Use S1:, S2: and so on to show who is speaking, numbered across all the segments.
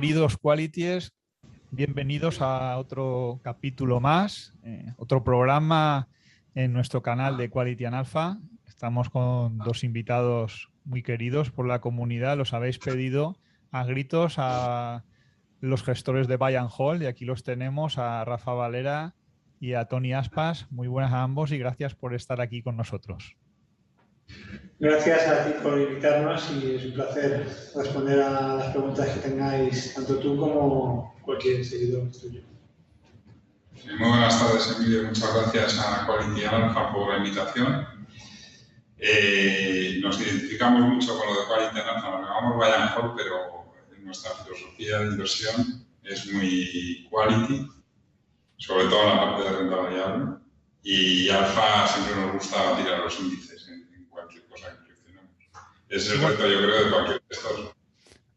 S1: queridos Qualities, bienvenidos a otro capítulo más, otro programa en nuestro canal de Quality and Alpha. Estamos con dos invitados muy queridos por la comunidad. Los habéis pedido a gritos a los gestores de Buy and Hold y aquí los tenemos, a Rafa Valera y a Tony Aspas. Muy buenas a ambos y gracias por estar aquí con nosotros.
S2: Gracias a ti por invitarnos y es un placer responder a las preguntas que tengáis, tanto tú como cualquier seguidor tuyo.
S3: Muy buenas tardes, Emilio. Muchas gracias a Quality and Alpha por la invitación. Nos identificamos mucho con lo de Quality and Alpha, nos llamamos Buy and Hold, pero nuestra filosofía de inversión es muy quality, sobre todo en la parte de renta variable, y Alpha siempre nos gusta tirar los índices en cualquier cosa que seleccionemos. Ese es el reto, yo creo, de cualquier gestor.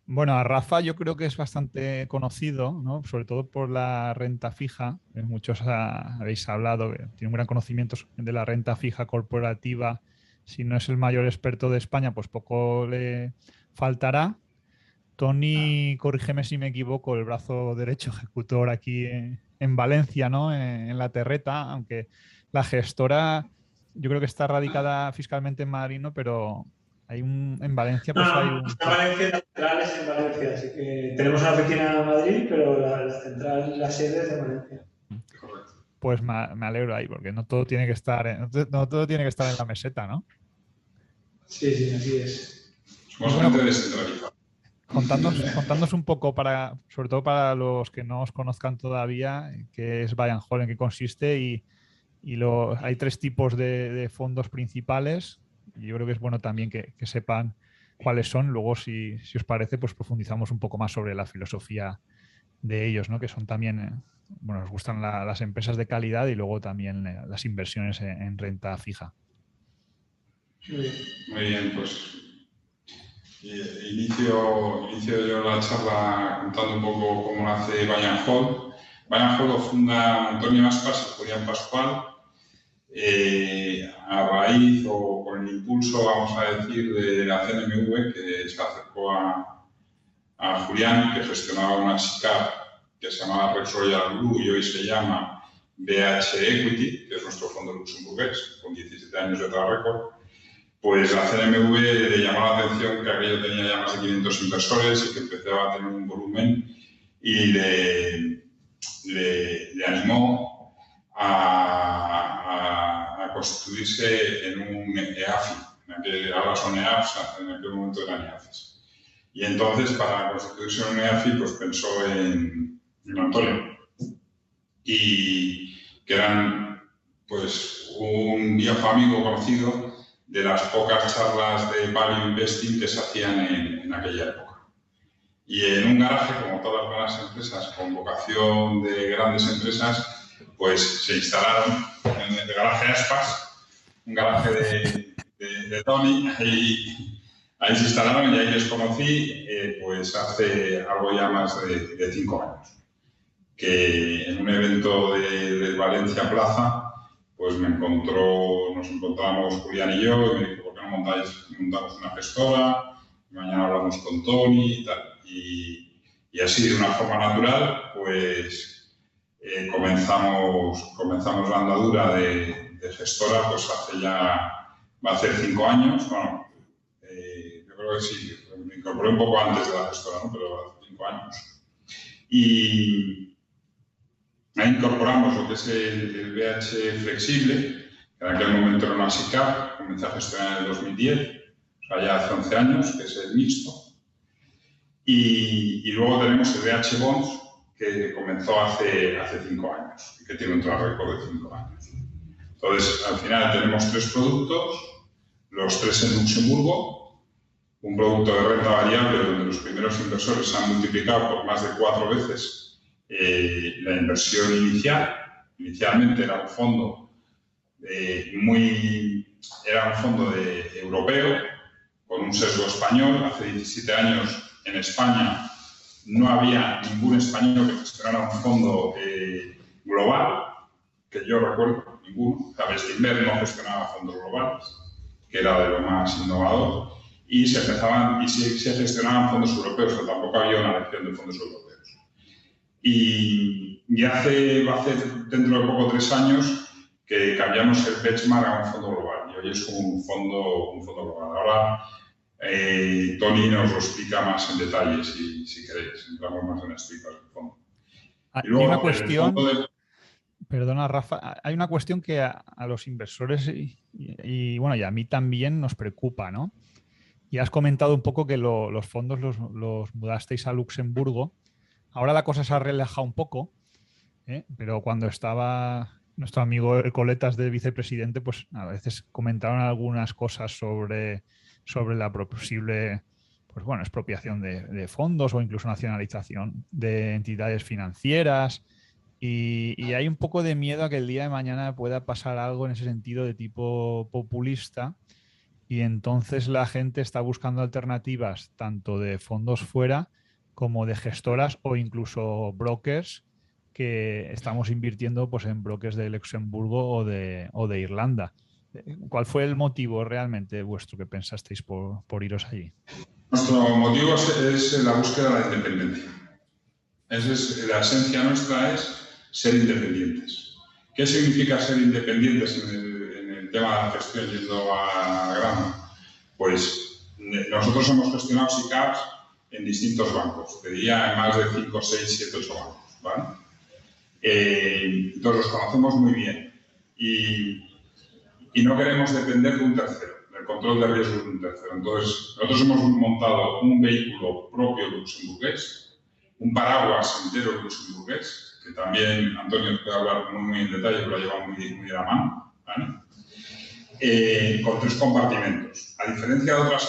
S1: Bueno, a Rafa yo creo que es bastante conocido, ¿no? Sobre todo por la renta fija. Muchos habéis hablado, tiene un gran conocimiento de la renta fija corporativa. Si no es el mayor experto de España, pues poco le faltará. Tony, corrígeme si me equivoco, el brazo derecho ejecutor aquí en Valencia, ¿no? En la terreta, aunque la gestora yo creo que está radicada fiscalmente en Madrid, ¿no? Pero hay en Valencia pues hay un...
S2: En Valencia, la central es en Valencia, así que tenemos una oficina en Madrid, pero la central, la sede es de Valencia.
S1: Pues me alegro ahí, porque no todo tiene que estar no todo tiene que estar en la meseta, ¿no?
S2: Sí, así es.
S3: Somos gente descentralizada.
S1: Contadnos un poco, sobre todo para los que no os conozcan todavía, qué es Buy and Hold, en qué consiste y hay tres tipos de fondos principales. Y yo creo que es bueno también que sepan cuáles son. Luego, si os parece, pues profundizamos un poco más sobre la filosofía de ellos, ¿no? Que son también, bueno, nos gustan las empresas de calidad y luego también las inversiones en renta fija.
S3: Muy bien, pues inicio yo la charla contando un poco cómo nace Buy and Hold. Buy and Hold lo funda Antonio Aspas y Julián Pascual a raíz o con el impulso, vamos a decir, de la CNMV, que se acercó a Julián, que gestionaba una SICAV que se llamaba Rex Royal Blue y hoy se llama BH Equity, que es nuestro fondo luxemburgués, con 17 años de track record. Pues la CNMV le llamó la atención que aquello tenía ya más de 500 inversores y que empezaba a tener un volumen y le animó a constituirse en un EAFI. Ahora son EAFs, en aquel momento eran EAFs. Y entonces, para constituirse en un EAFI, pues pensó en Antonio. Y que eran pues un viejo amigo conocido de las pocas charlas de value investing que se hacían en aquella época. Y en un garaje, como todas las buenas empresas con vocación de grandes empresas, pues se instalaron en el garaje Aspas, un garaje de Tony, y ahí se instalaron y ahí les conocí pues hace algo ya más de 5 años. Que en un evento de Valencia Plaza, pues nos encontramos Julián y yo, y me dijo, ¿por qué no montamos una gestora? Y mañana hablamos con Tony y tal. Y así, de una forma natural, pues comenzamos la andadura de gestora, pues va a hacer 5 años. Bueno, yo creo que sí, me incorporé un poco antes de la gestora, ¿no? Pero hace 5 años. Y ahí incorporamos lo que es el BH flexible, que en aquel momento era una SICAV, comencé a gestionar en el 2010, o sea, ya hace 11 años, que es el mixto. Y luego tenemos el BH Bonds, que comenzó hace 5 años y que tiene un track record de 5 años. Entonces, al final tenemos 3 productos, los 3 en Luxemburgo, un producto de renta variable donde los primeros inversores se han multiplicado por más de 4 veces la inversión inicial. Inicialmente era un fondo europeo con un sesgo español. Hace 17 años en España no había ningún español que gestionara un fondo global, que yo recuerdo, ninguno. Bestinver no gestionaba fondos globales, que era de lo más innovador. y se gestionaban fondos europeos, pero tampoco había una elección de fondos europeos. Y va a hacer dentro de poco 3 años que cambiamos el benchmark a un fondo global, y hoy es como un fondo global. Ahora Tony nos lo explica más en detalle, si queréis, entramos más en explicar el fondo.
S1: Hay una cuestión, perdona Rafa, hay una cuestión que a los inversores bueno, y a mí también nos preocupa, ¿no? Y has comentado un poco que los fondos los mudasteis a Luxemburgo. Ahora la cosa se ha relajado un poco, pero cuando estaba nuestro amigo Coletas de vicepresidente, pues a veces comentaron algunas cosas sobre la posible expropiación de fondos o incluso nacionalización de entidades financieras. Y hay un poco de miedo a que el día de mañana pueda pasar algo en ese sentido de tipo populista, y entonces la gente está buscando alternativas tanto de fondos fuera como de gestoras o incluso brokers, que estamos invirtiendo pues en brokers de Luxemburgo o de Irlanda. ¿Cuál fue el motivo realmente vuestro que pensasteis por iros allí?
S3: Nuestro motivo es la búsqueda de la independencia. La esencia nuestra es ser independientes. ¿Qué significa ser independientes en el tema de la gestión, yendo a grano? Pues nosotros hemos gestionado SICAVs en distintos bancos, te diría en más de 5, 6, 7, 8 bancos, ¿vale? Entonces los conocemos muy bien y no queremos depender de un tercero, del control de riesgos de un tercero. Entonces nosotros hemos montado un vehículo propio luxemburgués, un paraguas entero luxemburgués, que también Antonio puede hablar muy en detalle, pero lo lleva muy de la mano, ¿vale? Con 3 compartimentos. A diferencia de otras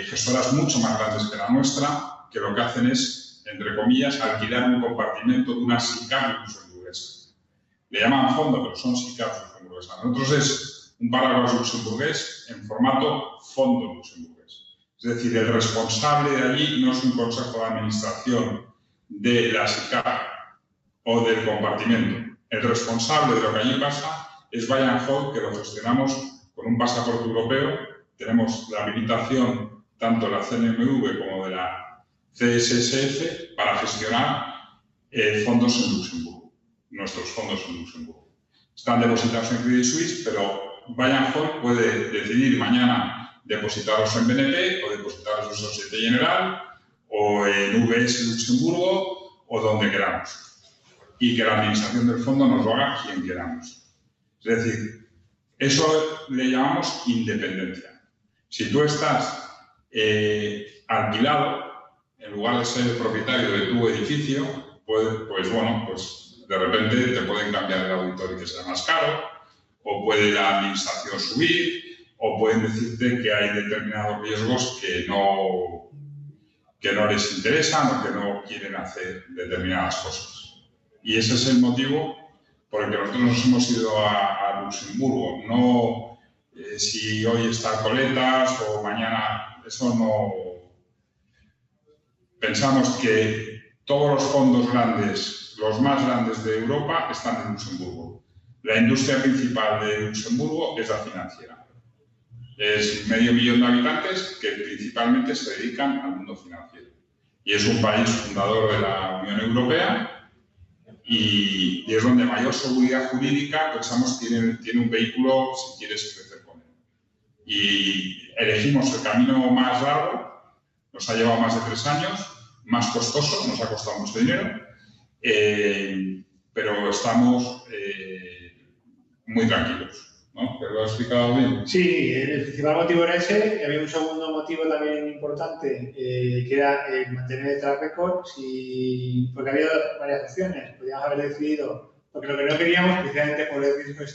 S3: gestoras mucho más grandes que la nuestra, que lo que hacen es, entre comillas, alquilar un compartimento de una SICAV luxemburguesa. Le llaman fondo, pero son SICAV luxemburguesas. Nosotros es un paraguas luxemburgués en formato fondo luxemburgués. Es decir, el responsable de allí no es un consejo de administración de la SICAV o del compartimento. El responsable de lo que allí pasa es Buy and Hold, que lo gestionamos con un pasaporte europeo. Tenemos la habilitación tanto de la CNMV como de la CSSF para gestionar fondos en Luxemburgo, nuestros fondos en Luxemburgo. Están depositados en Credit Suisse, pero Buy and Hold puede decidir mañana depositarlos en BNP o depositarlos en Societe Generale o en VS Luxemburgo o donde queramos. Y que la administración del fondo nos lo haga quien queramos. Es decir, eso le llamamos independencia. Si tú estás alquilado, en lugar de ser propietario de tu edificio, pues de repente te pueden cambiar el auditor y que sea más caro, o puede la administración subir, o pueden decirte que hay determinados riesgos que no les interesan o que no quieren hacer determinadas cosas. Y ese es el motivo por el que nosotros nos hemos ido a Luxemburgo. No si hoy está Coletas o mañana, eso no. Pensamos que todos los fondos grandes, los más grandes de Europa, están en Luxemburgo. La industria principal de Luxemburgo es la financiera. Es 500 000 de habitantes que principalmente se dedican al mundo financiero. Y es un país fundador de la Unión Europea y es donde mayor seguridad jurídica, pensamos, tiene un vehículo si quieres crecer con él. Y elegimos el camino más largo, nos ha llevado más de 3 años, más costoso, nos ha costado mucho dinero, pero estamos muy tranquilos. ¿No? ¿Te lo he explicado bien?
S2: Sí, el principal motivo era ese, y había un segundo motivo también importante, que era mantener el track record, porque había varias opciones. Podíamos haber decidido, porque lo que no queríamos, precisamente por el riesgo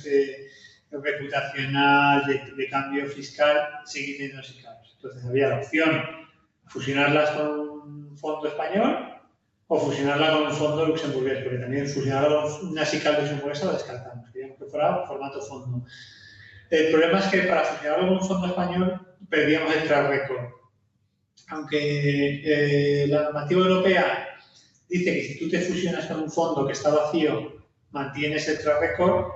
S2: reputacional, de cambio fiscal, seguir teniendo SICAVs. Entonces había la opción fusionarlas con un fondo español o fusionarla con un fondo luxemburgués, porque también fusionarla con una SICAV luxemburguesa lo descartamos. Queríamos que fuera formato fondo. El problema es que para fusionarlo con un fondo español perdíamos el track record. Aunque la normativa europea dice que si tú te fusionas con un fondo que está vacío, mantienes el track record,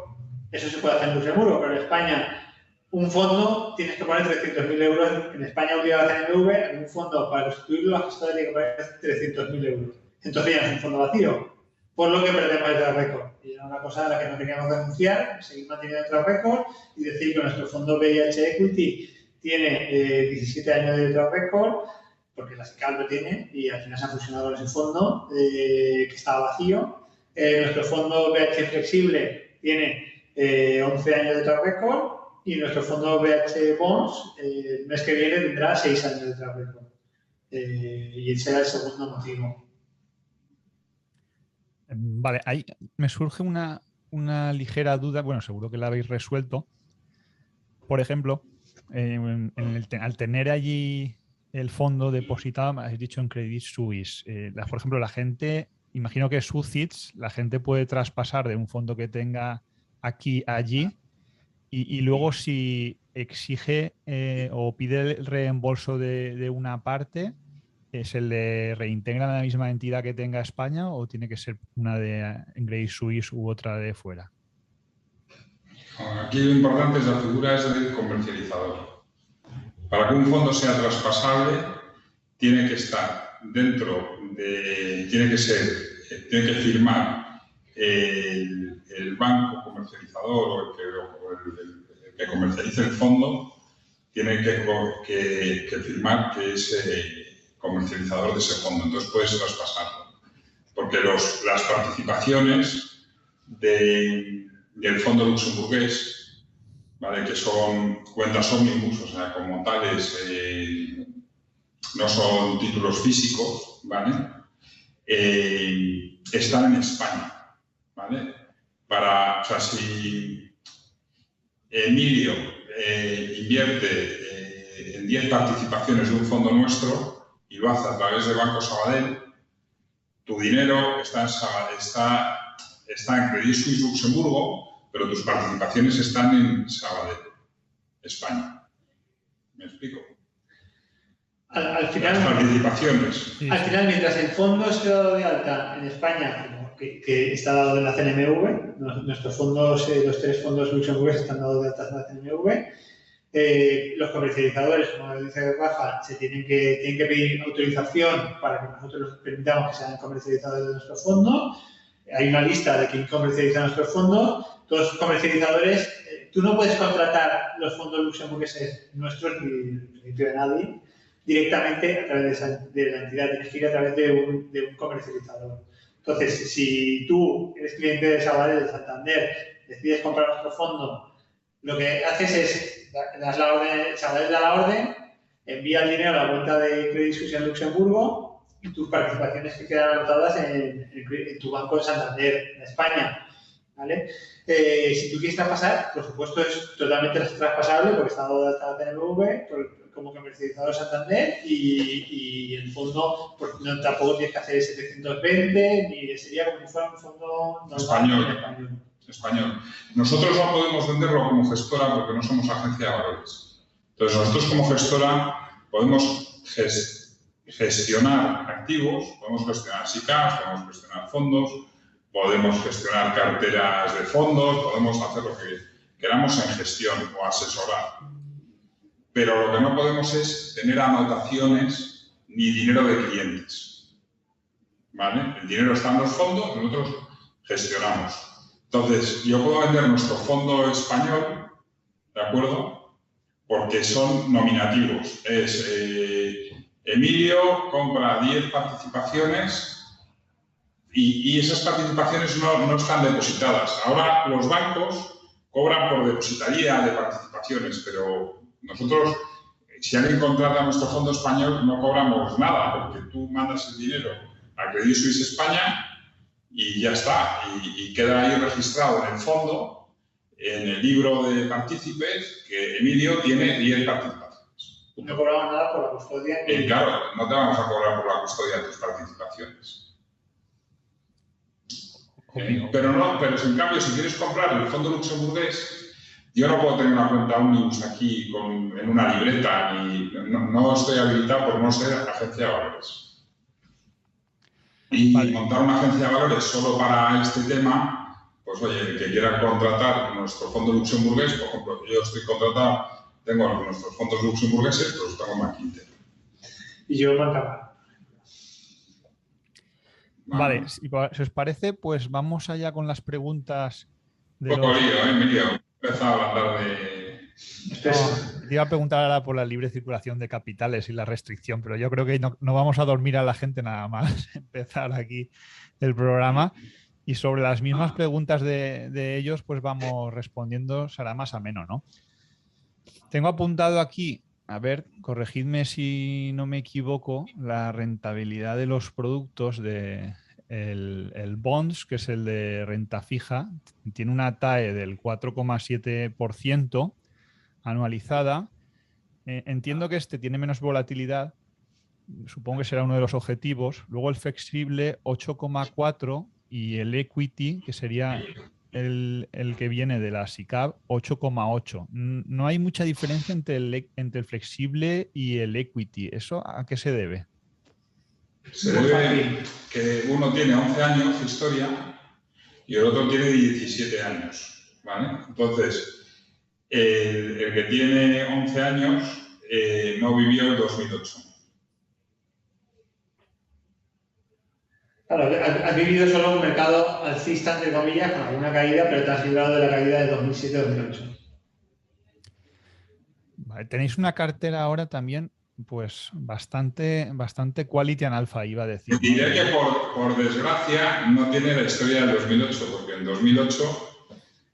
S2: eso se puede hacer en Luxemburgo, pero en España un fondo tienes que poner 300.000 euros. En España obliga a la CNMV, en un fondo para constituirlo, la gestora tiene que poner 300.000 euros. Entonces ya es un fondo vacío, por lo que perdemos el track record. Y era una cosa a la que no queríamos denunciar, seguir manteniendo el track record y decir que nuestro fondo VIH Equity tiene 17 años de track record, porque la SICAV lo tiene y al final se ha fusionado con ese fondo que estaba vacío. Nuestro fondo VIH Flexible tiene 11 años de track record y nuestro fondo VIH Bonds el mes que viene tendrá 6 años de track record. Y ese era el segundo motivo.
S1: Vale, ahí me surge una ligera duda, bueno, seguro que la habéis resuelto. Por ejemplo, al tener allí el fondo depositado, me habéis dicho en Credit Suisse, por ejemplo, la gente, imagino que UCITS, la gente puede traspasar de un fondo que tenga aquí a allí y luego si exige o pide el reembolso de una parte, ¿se le reintegra en la misma entidad que tenga España o tiene que ser una de Credit Suisse u otra de fuera?
S3: Aquí lo importante es la figura del comercializador. Para que un fondo sea traspasable, tiene que estar dentro de, tiene que firmar el banco comercializador o el que comercialice el fondo, tiene que firmar que es comercializador de ese fondo. Entonces puedes traspasarlo. Porque las participaciones del fondo luxemburgués, ¿vale? Que son cuentas ómnibus, o sea, como tales, no son títulos físicos, ¿vale? Están en España, ¿vale? O sea, si Emilio invierte en 10 participaciones de un fondo nuestro y lo hace a través de Banco Sabadell, tu dinero está en Credit Suisse Luxemburgo, pero tus participaciones están en Sabadell, España. ¿Me explico?
S2: Al final,
S3: las participaciones.
S2: Al final, mientras el fondo esté dado de alta en España, que está dado en la CNMV, nuestros fondos, los 3 fondos luxemburgueses están dados de alta en la CNMV, los comercializadores, como dice Rafa, tienen que pedir autorización para que nosotros les permitamos que sean comercializadores de nuestro fondo. Hay una lista de quién comercializa nuestros fondos. Todos los comercializadores, tú no puedes contratar los fondos luxemburgueses nuestros ni el principio de nadie directamente a través de la entidad, tienes que ir a través de un comercializador. Entonces, si tú eres cliente de Sabadell, de Santander, decides comprar nuestro fondo, lo que haces es, das la orden, Sabadell da la orden, envía el dinero a la cuenta de Credit Suisse en Luxemburgo y tus participaciones que quedan anotadas en tu banco de Santander, en España, ¿vale? Si tú quieres traspasar, por supuesto es totalmente traspasable porque está dado de alta la TNV como comercializador Santander y el fondo pues, no, tampoco tienes que hacer 720 ni sería como si fuera un fondo normal
S3: español. Nosotros no podemos venderlo como gestora porque no somos agencia de valores. Entonces nosotros como gestora podemos gestionar activos, podemos gestionar SICAVs, podemos gestionar fondos, podemos gestionar carteras de fondos, podemos hacer lo que queramos en gestión o asesorar. Pero lo que no podemos es tener anotaciones ni dinero de clientes. ¿Vale? El dinero está en los fondos, nosotros gestionamos. Entonces, yo puedo vender nuestro fondo español, ¿de acuerdo? Porque son nominativos. Es Emilio compra 10 participaciones y esas participaciones no están depositadas. Ahora los bancos cobran por depositaría de participaciones, pero nosotros, si alguien contrata nuestro fondo español, no cobramos nada, porque tú mandas el dinero a Credit Suisse España y ya está, y queda ahí registrado en el fondo, en el libro de partícipes, que Emilio tiene 10 participaciones.
S2: No cobramos nada por la custodia.
S3: Claro, no te vamos a cobrar por la custodia de tus participaciones. Pero en cambio, si quieres comprar el fondo luxemburgués, yo no puedo tener una cuenta Omnibus aquí en una libreta, ni no estoy habilitado por no ser agencia de valores. Y montar una agencia de valores solo para este tema, pues oye, el que quiera contratar nuestro fondo luxemburgués, por ejemplo, yo estoy contratado, tengo nuestros fondos luxemburgueses, pero los tengo en Bank Inter.
S2: Y yo en Banca.
S1: Vale, si os parece, pues vamos allá con las preguntas.
S3: Un poco lío, me lío. He empezado a hablar de...
S1: No, te iba a preguntar ahora por la libre circulación de capitales y la restricción, pero yo creo que no vamos a dormir a la gente nada más empezar aquí el programa. Y sobre las mismas preguntas de ellos, pues vamos respondiendo, será más ameno, ¿no? Tengo apuntado aquí, a ver, corregidme si no me equivoco, la rentabilidad de los productos el bonds, que es el de renta fija, tiene una TAE del 4,7% anualizada. Entiendo que este tiene menos volatilidad, supongo que será uno de los objetivos. Luego el flexible 8,4% y el equity, que sería el que viene de la SICAV, 8,8%. No hay mucha diferencia entre el flexible y el equity. ¿Eso a qué se debe?
S3: Se debe que uno tiene 11 años de historia y el otro tiene 17 años, ¿vale? Entonces, el que tiene 11 años no vivió el 2008.
S2: Claro, has vivido solo un mercado alcista, entre comillas, con alguna caída, pero te has librado de la caída de 2007-2008.
S1: Vale, tenéis una cartera ahora también, pues bastante quality and alpha, iba a decir.
S3: Diré que por desgracia no tiene la historia del 2008, porque en 2008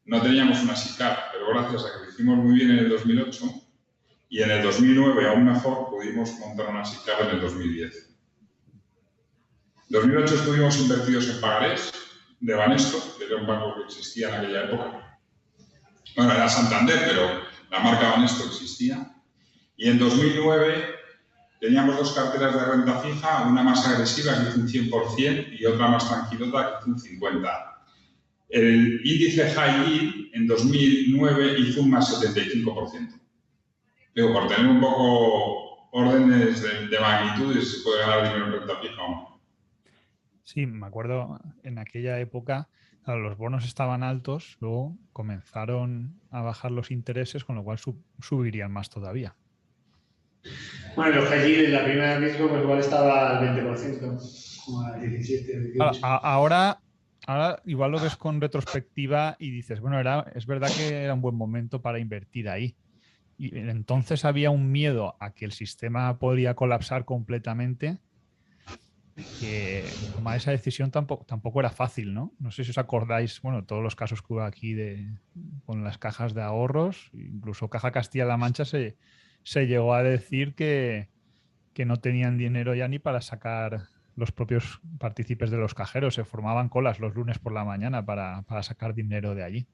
S3: no teníamos una SICAV, pero gracias a que lo hicimos muy bien en el 2008 y en el 2009 aún mejor pudimos montar una SICAV en el 2010. En 2008 estuvimos invertidos en pagarés de Banesto, que era un banco que existía en aquella época. Bueno, era Santander, pero la marca Banesto existía. Y en 2009 teníamos dos carteras de renta fija, una más agresiva que hizo un 100% y otra más tranquilota que hizo un 50%. El índice High Yield en 2009 hizo un más 75%. Digo, por tener un poco órdenes de magnitudes, si se puede ganar dinero en renta fija o no.
S1: Sí, me acuerdo en aquella época, claro, los bonos estaban altos, luego comenzaron a bajar los intereses, con lo cual subirían más todavía.
S2: Bueno, los high yield en la primera mismo pues igual estaba al 20%, como al 17, 18.
S1: Ahora igual lo ves con retrospectiva y dices, bueno, es verdad que era un buen momento para invertir ahí. Y entonces había un miedo a que el sistema podría colapsar completamente, que tomar esa decisión tampoco era fácil, ¿no? No sé si os acordáis, bueno, todos los casos que hubo aquí con las cajas de ahorros, incluso Caja Castilla-La Mancha se llegó a decir que no tenían dinero ya ni para sacar los propios partícipes de los cajeros, se formaban colas los lunes por la mañana para sacar dinero de allí.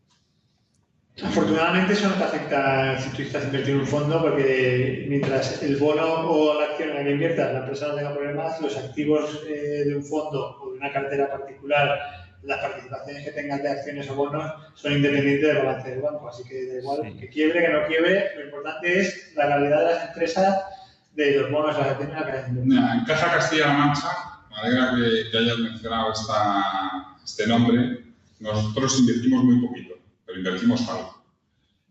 S2: Afortunadamente eso no te afecta si tú estás invertido en un fondo, porque mientras el bono o la acción en la que inviertas, la empresa no tenga problemas, los activos de un fondo o de una cartera particular, las participaciones que tengas de acciones o bonos son independientes del balance del banco. Así que da igual, que quiebre, que no quiebre, lo importante es la calidad de las empresas, de los bonos, las acciones a las que hayas invertido.
S3: En Caja Castilla-La Mancha, me alegra que hayas mencionado este nombre. Nosotros invertimos muy poquito, pero invertimos algo.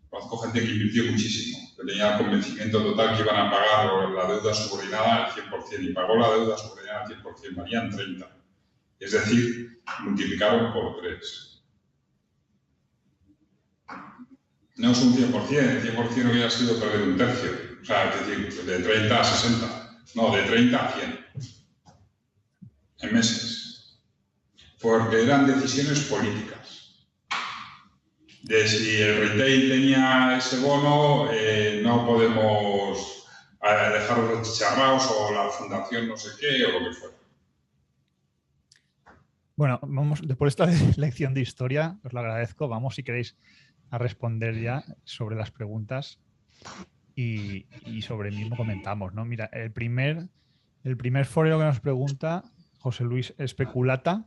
S3: Conozco gente que invirtió muchísimo, que tenía el convencimiento total que iban a pagar la deuda subordinada al 100% y pagó la deuda subordinada al 100%, valían 30. Es decir, multiplicaron por 3. No es un 100%, el 100% no hubiera sido perder un tercio. O sea, es decir, de 30 a 60. No, de 30 a 100. En meses. Porque eran decisiones políticas. De si el retail tenía ese bono, no podemos dejarlos achicharrados o la fundación no sé qué o lo que fuera.
S1: Bueno, vamos, después de esta lección de historia, os lo agradezco. Vamos, si queréis, a responder ya sobre las preguntas y sobre el mismo comentamos, ¿no? Mira, el primer forero que nos pregunta, José Luis Especulata,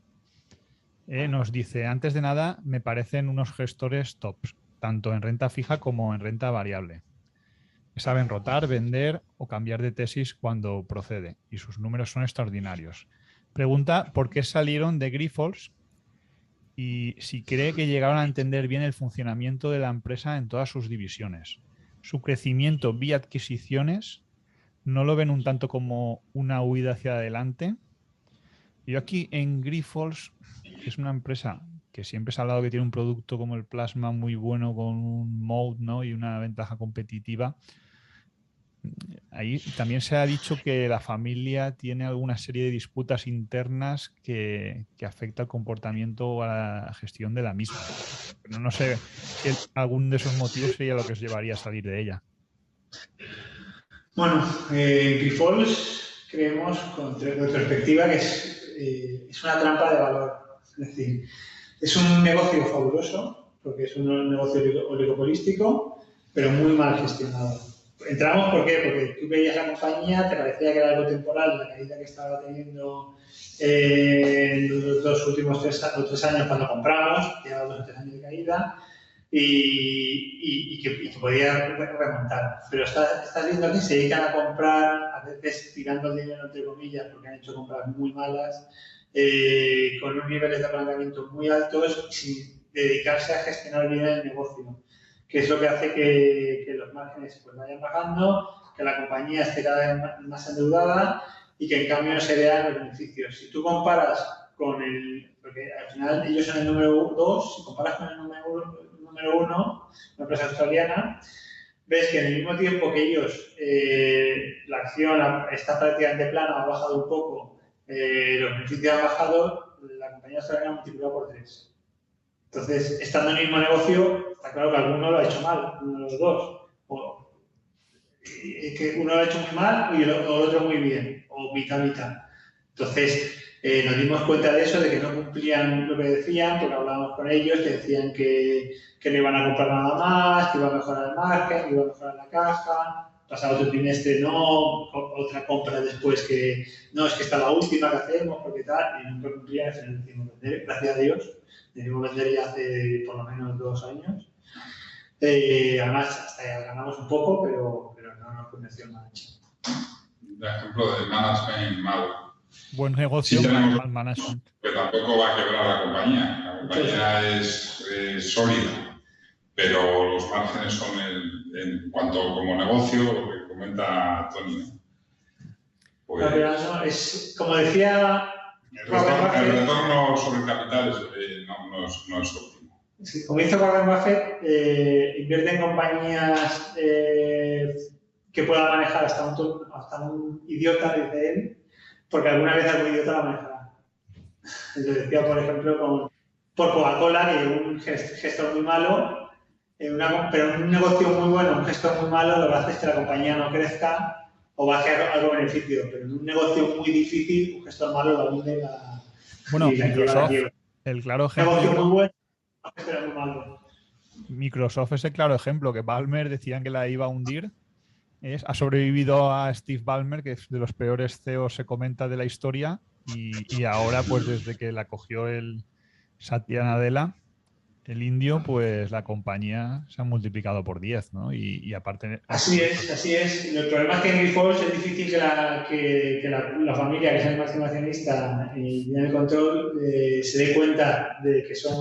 S1: nos dice, antes de nada, me parecen unos gestores tops, tanto en renta fija como en renta variable. Saben rotar, vender o cambiar de tesis cuando procede y sus números son extraordinarios. Pregunta por qué salieron de Grifols y si cree que llegaron a entender bien el funcionamiento de la empresa en todas sus divisiones. Su crecimiento vía adquisiciones no lo ven un tanto como una huida hacia adelante. Yo aquí en Grifols, que es una empresa que siempre se ha hablado que tiene un producto como el plasma muy bueno con un moat, ¿no? Y una ventaja competitiva. Ahí también se ha dicho que la familia tiene alguna serie de disputas internas que afecta el comportamiento o a la gestión de la misma. Pero no sé si algún de esos motivos sería lo que os llevaría a salir de ella.
S2: Bueno, Grifols creemos, con perspectiva, que es una trampa de valor. Es decir, es un negocio fabuloso, porque es un negocio oligopolístico, pero muy mal gestionado. Entramos, ¿por qué? Porque tú veías la compañía, te parecía que era algo temporal, la caída que estaba teniendo en los últimos 3 años cuando compramos, llevaba 2 o 3 años de caída, y que podía remontar. Pero estás viendo que se dedican a comprar, a veces tirando el dinero entre comillas, porque han hecho compras muy malas, con unos niveles de apalancamiento muy altos, sin dedicarse a gestionar bien el negocio, que es lo que hace que los márgenes pues vayan bajando, que la compañía esté cada vez más endeudada y que en cambio no se vean los beneficios. Si tú comparas con porque al final ellos son el número 2, si comparas con el número 1, una empresa australiana, ves que en el mismo tiempo que ellos, la acción está prácticamente plana, ha bajado un poco, los beneficios han bajado, la compañía australiana ha multiplicado por 3. Entonces, estando en el mismo negocio, está claro que alguno lo ha hecho mal, uno de los dos. O que uno lo ha hecho muy mal y el otro muy bien, o mitad. Entonces, nos dimos cuenta de eso, de que no cumplían lo que decían, porque hablábamos con ellos, que decían que no iban a comprar nada más, que iba a mejorar el margen, que iba a mejorar la caja. Pasado otro trimestre no, otra compra después que no, es que esta es la última que hacemos, porque tal, y nunca cumplían, al final decidimos vender, gracias a Dios. Decidimos vender ya hace por lo menos 2 años. Además, hasta ya ganamos un poco, pero no nos convenció el management.
S3: De ejemplo de management malo.
S1: Buen negocio, mal management.
S3: Que tampoco va a quebrar la compañía. La compañía es sólida, pero los márgenes son, en cuanto como negocio, lo que comenta Tony. Pues,
S2: no, es, como decía...
S3: El retorno sobre capital no es óptimo.
S2: Sí, como dice Warren Buffett, invierte en compañías que pueda manejar hasta un idiota, dice él, porque alguna vez algún idiota la manejará. Lo decía, por ejemplo, por Coca-Cola, que un gestor muy malo, pero en un negocio muy bueno, un gestor muy malo, lo que hace es que la compañía no crezca o baje algo beneficio, pero en un negocio muy difícil, un gestor malo lo hunde
S1: Bueno, Microsoft, el claro ejemplo.
S2: Un negocio muy bueno, pero muy malo.
S1: Microsoft es el claro ejemplo, que Ballmer decían que la iba a hundir. Ha sobrevivido a Steve Ballmer, que es de los peores CEOs, se comenta, de la historia, y ahora, pues desde que la cogió el Satya Nadella, el indio, pues la compañía se ha multiplicado por 10, ¿no? Y aparte...
S2: Así es. El problema es que en Grifols es difícil que la familia, que es el máximo accionista y tiene el control, se dé cuenta de que son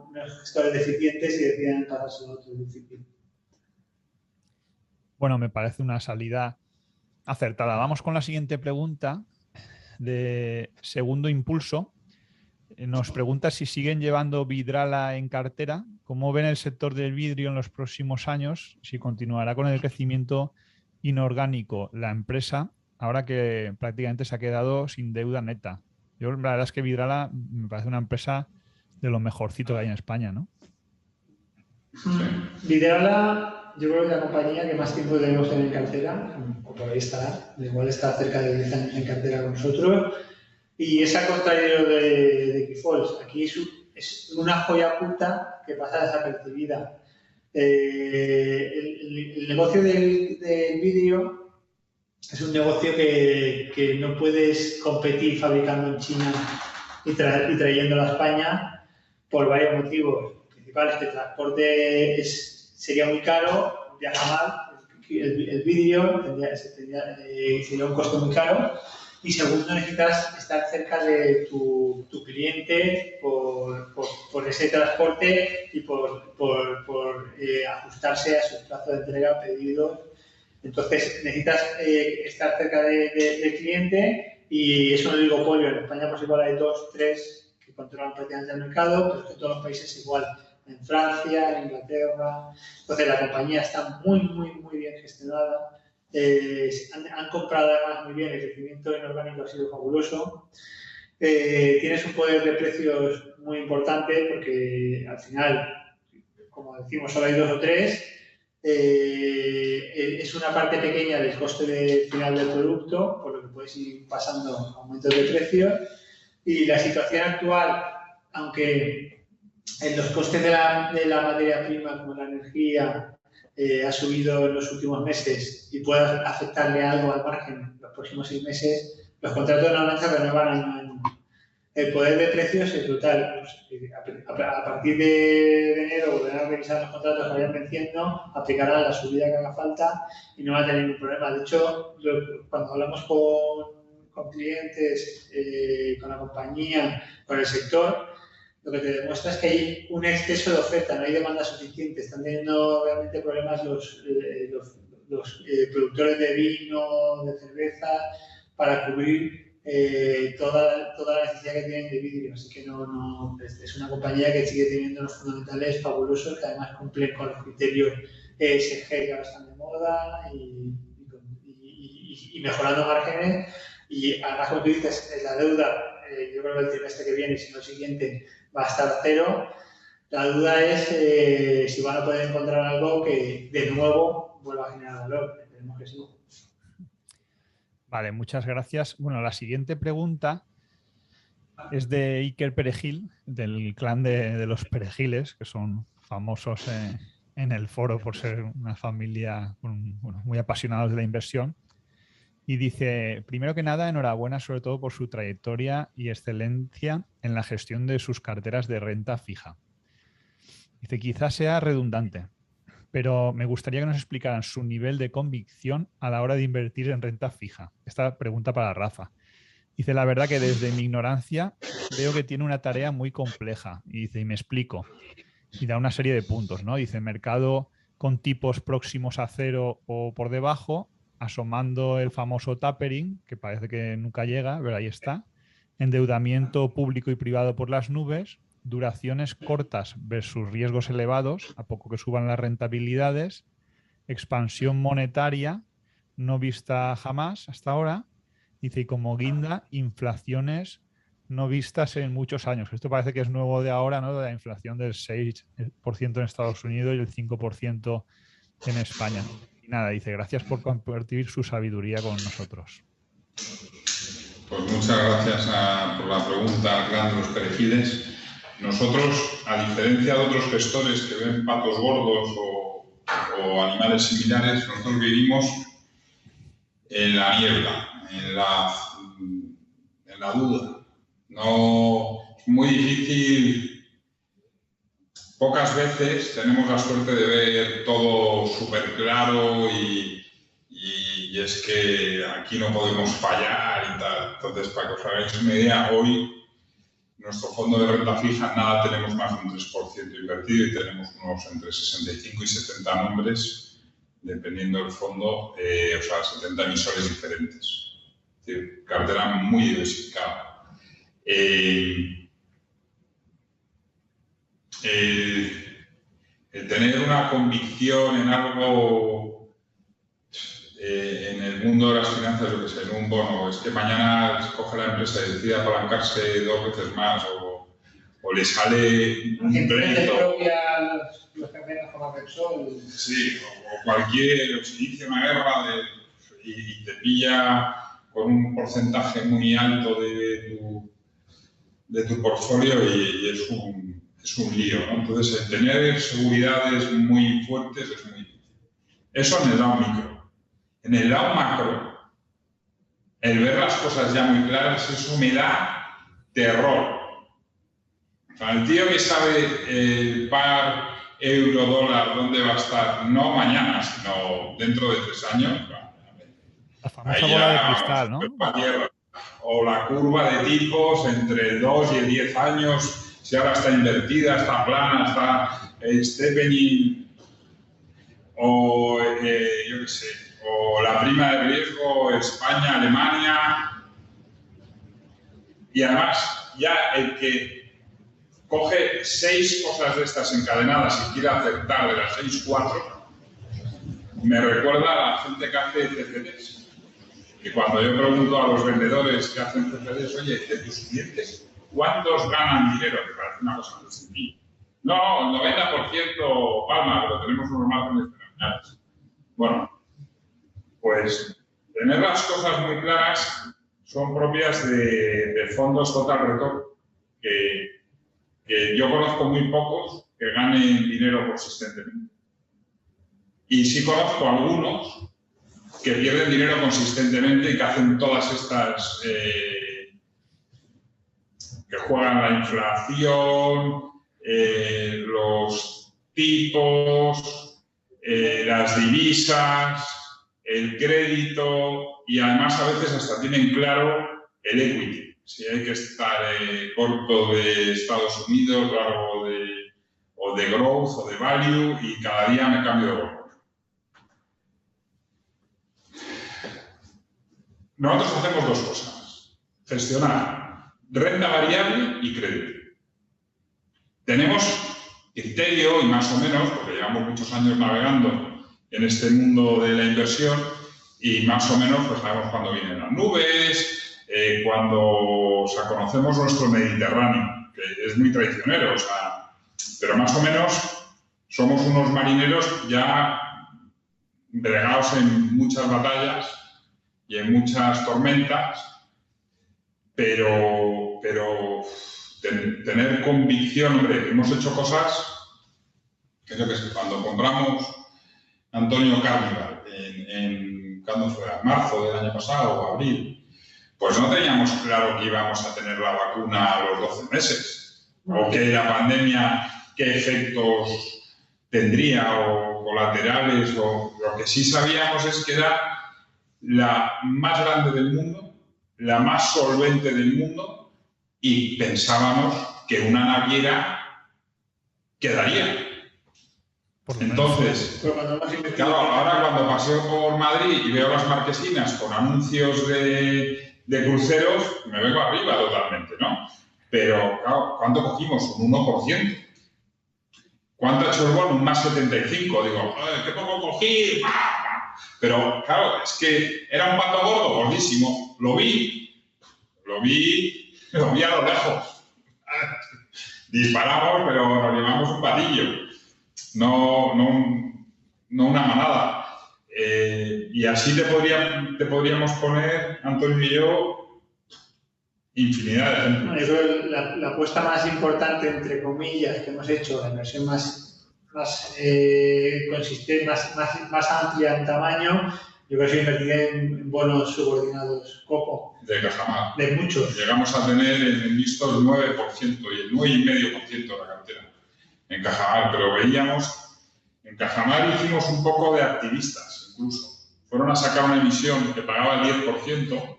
S2: unos gestores deficientes y deciden pasárselo a otro difícil.
S1: Bueno, me parece una salida acertada. Vamos con la siguiente pregunta de Segundo Impulso. Nos pregunta si siguen llevando Vidrala en cartera, cómo ven el sector del vidrio en los próximos años, si continuará con el crecimiento inorgánico la empresa, ahora que prácticamente se ha quedado sin deuda neta. Yo la verdad es que Vidrala me parece una empresa de lo mejorcito que hay en España, ¿no?
S2: Vidrala, yo creo que es la compañía que más tiempo debemos tener en cartera, o por ahí estará, igual está cerca de 10 años en cartera con nosotros. Y es al contrario de Grifols. Aquí es una joya oculta que pasa desapercibida. El negocio del vídeo es un negocio que no puedes competir fabricando en China y trayéndolo a España por varios motivos. El principal es que el transporte sería muy caro, viaja mal, el vídeo sería un costo muy caro. Y segundo, necesitas estar cerca de tu cliente por ese transporte y por ajustarse a sus plazos de entrega, pedidos. Entonces, necesitas estar cerca del cliente y es un oligopolio. En España, pues igual hay 2, 3 que controlan prácticamente el mercado, pero es que en todos los países igual. En Francia, en Inglaterra. Entonces, la compañía está muy bien gestionada. Han comprado además muy bien, el crecimiento inorgánico ha sido fabuloso. Tienes un poder de precios muy importante porque al final, como decimos, solo hay 2 o 3. Es una parte pequeña del coste final del producto, por lo que puedes ir pasando aumentos de precios. Y la situación actual, aunque en los costes de la materia prima, como la energía, ha subido en los últimos meses y puede afectarle algo al margen los próximos 6 meses, los contratos normalmente se renuevan año a año. El poder de precios es brutal. A partir de enero volverán a revisar los contratos que vayan venciendo, aplicarán la subida que haga falta y no va a tener ningún problema. De hecho, cuando hablamos con clientes, con la compañía, con el sector, lo que te demuestra es que hay un exceso de oferta, no hay demanda suficiente. Están teniendo realmente problemas los productores de vino, de cerveza, para cubrir toda la necesidad que tienen de vidrio. Así que es una compañía que sigue teniendo unos fundamentales fabulosos, que además cumplen con los criterios ESG que ahora están de moda y mejorando márgenes. Y además, como tú dices, la deuda, yo creo que el trimestre que viene, si no el siguiente, va a estar 0. La duda es si van a poder encontrar algo que de nuevo vuelva a generar valor. Esperemos que sí.
S1: Vale, muchas gracias. Bueno, la siguiente pregunta es de Iker Perejil, del clan de los Perejiles, que son famosos en el foro por ser una familia muy apasionados de la inversión. Y dice, primero que nada, enhorabuena sobre todo por su trayectoria y excelencia en la gestión de sus carteras de renta fija. Dice, quizás sea redundante, pero me gustaría que nos explicaran su nivel de convicción a la hora de invertir en renta fija. Esta pregunta para Rafa. Dice, la verdad que desde mi ignorancia veo que tiene una tarea muy compleja. Y dice, y me explico. Y da una serie de puntos, ¿no? Dice, mercado con tipos próximos a 0 o por debajo, asomando el famoso tapering, que parece que nunca llega, pero ahí está. Endeudamiento público y privado por las nubes, duraciones cortas versus riesgos elevados, a poco que suban las rentabilidades, expansión monetaria no vista jamás hasta ahora, dice, y como guinda, inflaciones no vistas en muchos años. Esto parece que es nuevo de ahora, ¿no? De la inflación del 6% en Estados Unidos y el 5% en España. Y nada, dice, gracias por compartir su sabiduría con nosotros.
S3: Pues muchas gracias por la pregunta al clan de los Perejiles. Nosotros, a diferencia de otros gestores que ven patos gordos o animales similares, nosotros vivimos en la niebla, en la duda. No, es muy difícil. Pocas veces tenemos la suerte de ver todo súper claro y es que aquí no podemos fallar y tal. Entonces, para que os hagáis una idea, hoy nuestro fondo de renta fija nada tenemos más de un 3% invertido y tenemos unos entre 65 y 70 nombres, dependiendo del fondo, o sea, 70 emisores diferentes. Es decir, cartera muy diversificada. El tener una convicción en algo, en el mundo de las finanzas, yo que sé, en un bono, es que mañana coge la empresa y decide apalancarse 2 veces más o le sale un crédito.
S2: Los camiones como Repsol.
S3: Sí, o cualquier, se inicia una guerra y te pilla con un porcentaje muy alto de tu portfolio y es un lío, ¿no? Entonces, el tener seguridades muy fuertes es muy difícil. Eso en el lado micro. En el lado macro, el ver las cosas ya muy claras, eso me da terror. O sea, el tío que sabe el par euro-dólar dónde va a estar, no mañana, sino dentro de 3 años,
S1: la famosa bola de cristal, ¿no?
S3: o la curva de tipos entre 2 y 10 años, si ahora está invertida, está plana, está steepening, o yo qué sé, o la prima de riesgo España, Alemania. Y además, ya el que coge 6 cosas de estas encadenadas y quiere acertar de las 6, 4, me recuerda a la gente que hace CFDs. Y cuando yo pregunto a los vendedores que hacen CFDs, oye, de tus clientes, ¿cuántos ganan dinero? Que parece una cosa muy sencilla. No, el 90% palma, pero tenemos unos márgenes fenomenales. Bueno, pues tener las cosas muy claras son propias de fondos total return, que yo conozco muy pocos que ganen dinero consistentemente. Y sí conozco algunos que pierden dinero consistentemente y que hacen todas estas, que juegan la inflación, los tipos, las divisas, el crédito, y además a veces hasta tienen claro el equity. Si hay que estar corto de Estados Unidos, largo o de growth o de value, y cada día me cambio de valor. Nosotros hacemos 2 cosas: gestionar renta variable y crédito. Tenemos criterio, y más o menos, porque llevamos muchos años navegando en este mundo de la inversión, y más o menos pues sabemos cuándo vienen las nubes, cuando conocemos nuestro Mediterráneo, que es muy traicionero, pero más o menos somos unos marineros ya bregados en muchas batallas y en muchas tormentas, pero tener convicción, hombre, hemos hecho cosas que yo que sé, cuando compramos Antonio Carnival ¿cuándo fue? Marzo del año pasado o abril, pues no teníamos claro que íbamos a tener la vacuna a los 12 meses, o que la pandemia, qué efectos tendría, o colaterales, o lo que sí sabíamos es que era la más grande del mundo, la más solvente del mundo, y pensábamos que una naviera quedaría. Entonces, claro, ahora cuando paseo por Madrid y veo las marquesinas con anuncios de cruceros, me vengo arriba totalmente, ¿no? Pero, claro, ¿cuánto cogimos? Un 1%. ¿Cuánto ha hecho el bono? Un más 75. Digo, ¿qué poco cogí? Pero, claro, es que era un pato gordo, gordísimo. Lo vi a lo lejos. Disparamos, pero nos llevamos un patillo. No una manada. Y así te podríamos poner, Antonio y yo, infinidad de ejemplos.
S2: Yo creo que la apuesta más importante, entre comillas, que hemos hecho, la inversión más consistente, más amplia en tamaño, yo creo que es invertir en bonos subordinados COPO.
S3: De Cajamar.
S2: De muchos.
S3: Llegamos a tener en el mixto el 9% y el 9,5% de la cartera en Cajamar, pero veíamos, en Cajamar hicimos un poco de activistas incluso. Fueron a sacar una emisión que pagaba el 10%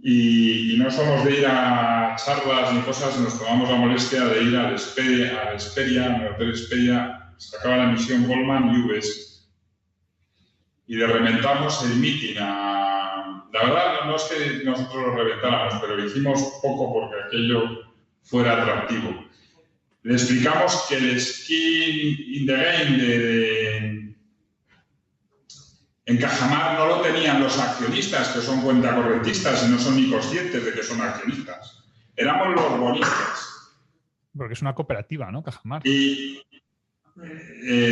S3: y no somos de ir a charlas ni cosas, nos tomamos la molestia de ir al Hesperia, al Hotel Hesperia, sacaba la emisión Goldman y UBS. Y le reventamos el meeting La verdad no es que nosotros lo reventáramos, pero lo hicimos poco porque aquello fuera atractivo. Le explicamos que el skin in the game en Cajamar no lo tenían los accionistas, que son cuentacorrentistas y no son ni conscientes de que son accionistas. Éramos los bonistas.
S1: Porque es una cooperativa, ¿no? Cajamar.
S3: Y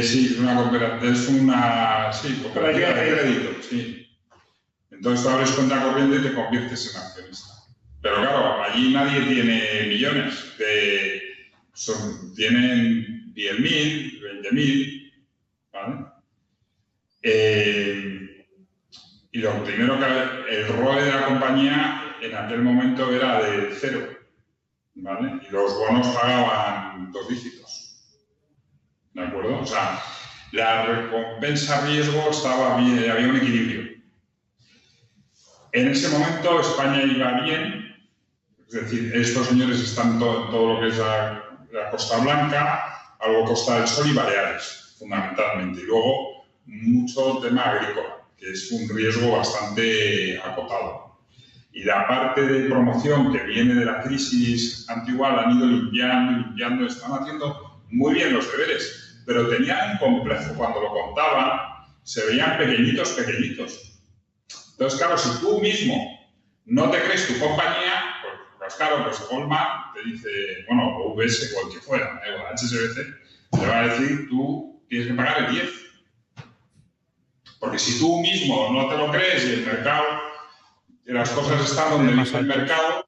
S3: sí, una cooperativa, es una cooperativa de crédito, sí. Entonces tú abres cuenta corriente y te conviertes en accionista. Pero claro, allí nadie tiene millones. Tienen 10.000, 20.000, ¿vale? Y lo primero el ROE de la compañía en aquel momento era de 0, ¿vale? Y los bonos pagaban 2 dígitos, ¿de acuerdo? O sea, la recompensa-riesgo estaba bien, había un equilibrio. En ese momento España iba bien, es decir, estos señores están en todo lo que es la Costa Blanca, algo Costa del Sol y Baleares, fundamentalmente. Y luego mucho tema agrícola, que es un riesgo bastante acotado. Y la parte de promoción que viene de la crisis antigua la han ido limpiando, están haciendo muy bien los deberes, pero tenían un complejo cuando lo contaban, se veían pequeñitos. Entonces, claro, si tú mismo no te crees tu compañía, pues claro, pues Goldman te dice, bueno, o UBS o el que fuera, HSBC, te va a decir, tú tienes que pagar el 10. Porque si tú mismo no te lo crees y el mercado, y las cosas están donde dice el mercado,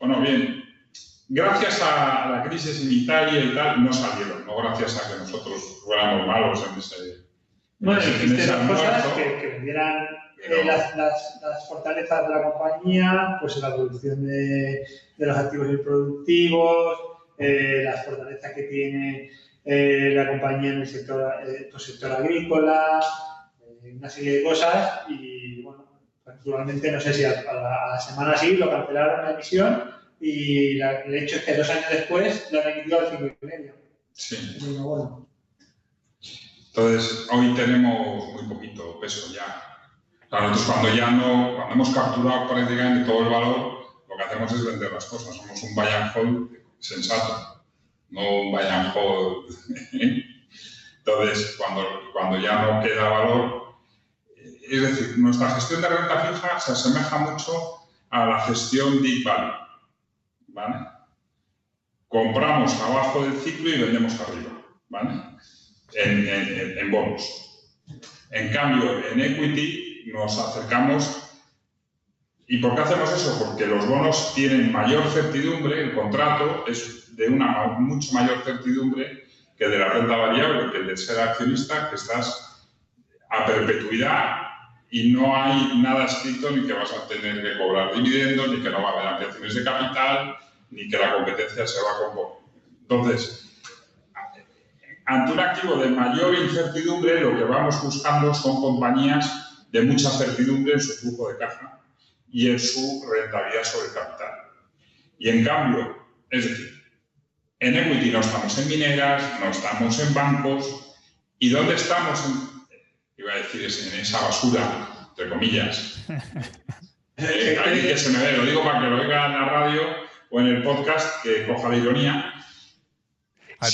S3: bueno, bien, gracias a la crisis en Italia y tal, no salieron, no gracias a que nosotros fuéramos malos en ese...
S2: Bueno, existen cosas que vendieran las fortalezas de la compañía, pues la producción de los activos improductivos, las fortalezas que tiene la compañía en el sector agrícola, una serie de cosas y, bueno, naturalmente no sé si a la semana sí lo cancelaron la emisión y el hecho es que 2 años después lo han emitido al 5,5.
S3: Sí.
S2: Bueno.
S3: Entonces, hoy tenemos muy poquito peso ya. Claro, nosotros cuando hemos capturado prácticamente todo el valor, lo que hacemos es vender las cosas. Somos un buy and hold sensato, no un buy and hold. Entonces, cuando ya no queda valor, es decir, nuestra gestión de renta fija se asemeja mucho a la gestión Deep Value, ¿vale? Compramos abajo del ciclo y vendemos arriba, ¿vale? En bonos. En cambio, en equity nos acercamos. ¿Y por qué hacemos eso? Porque los bonos tienen mayor certidumbre, el contrato es de una mucho mayor certidumbre que de la renta variable, que el de ser accionista, que estás a perpetuidad y no hay nada escrito ni que vas a tener que cobrar dividendos, ni que no va a haber ampliaciones de capital, ni que la competencia se va a componer. Entonces, ante un activo de mayor incertidumbre, lo que vamos buscando son compañías de mucha certidumbre en su flujo de caja y en su rentabilidad sobre el capital. Y en cambio, es decir, en equity no estamos en mineras, no estamos en bancos. ¿Y dónde estamos? Iba a decir, en esa basura, entre comillas. Alguien que se me ve, lo digo para que lo oiga en la radio o en el podcast, que coja la ironía.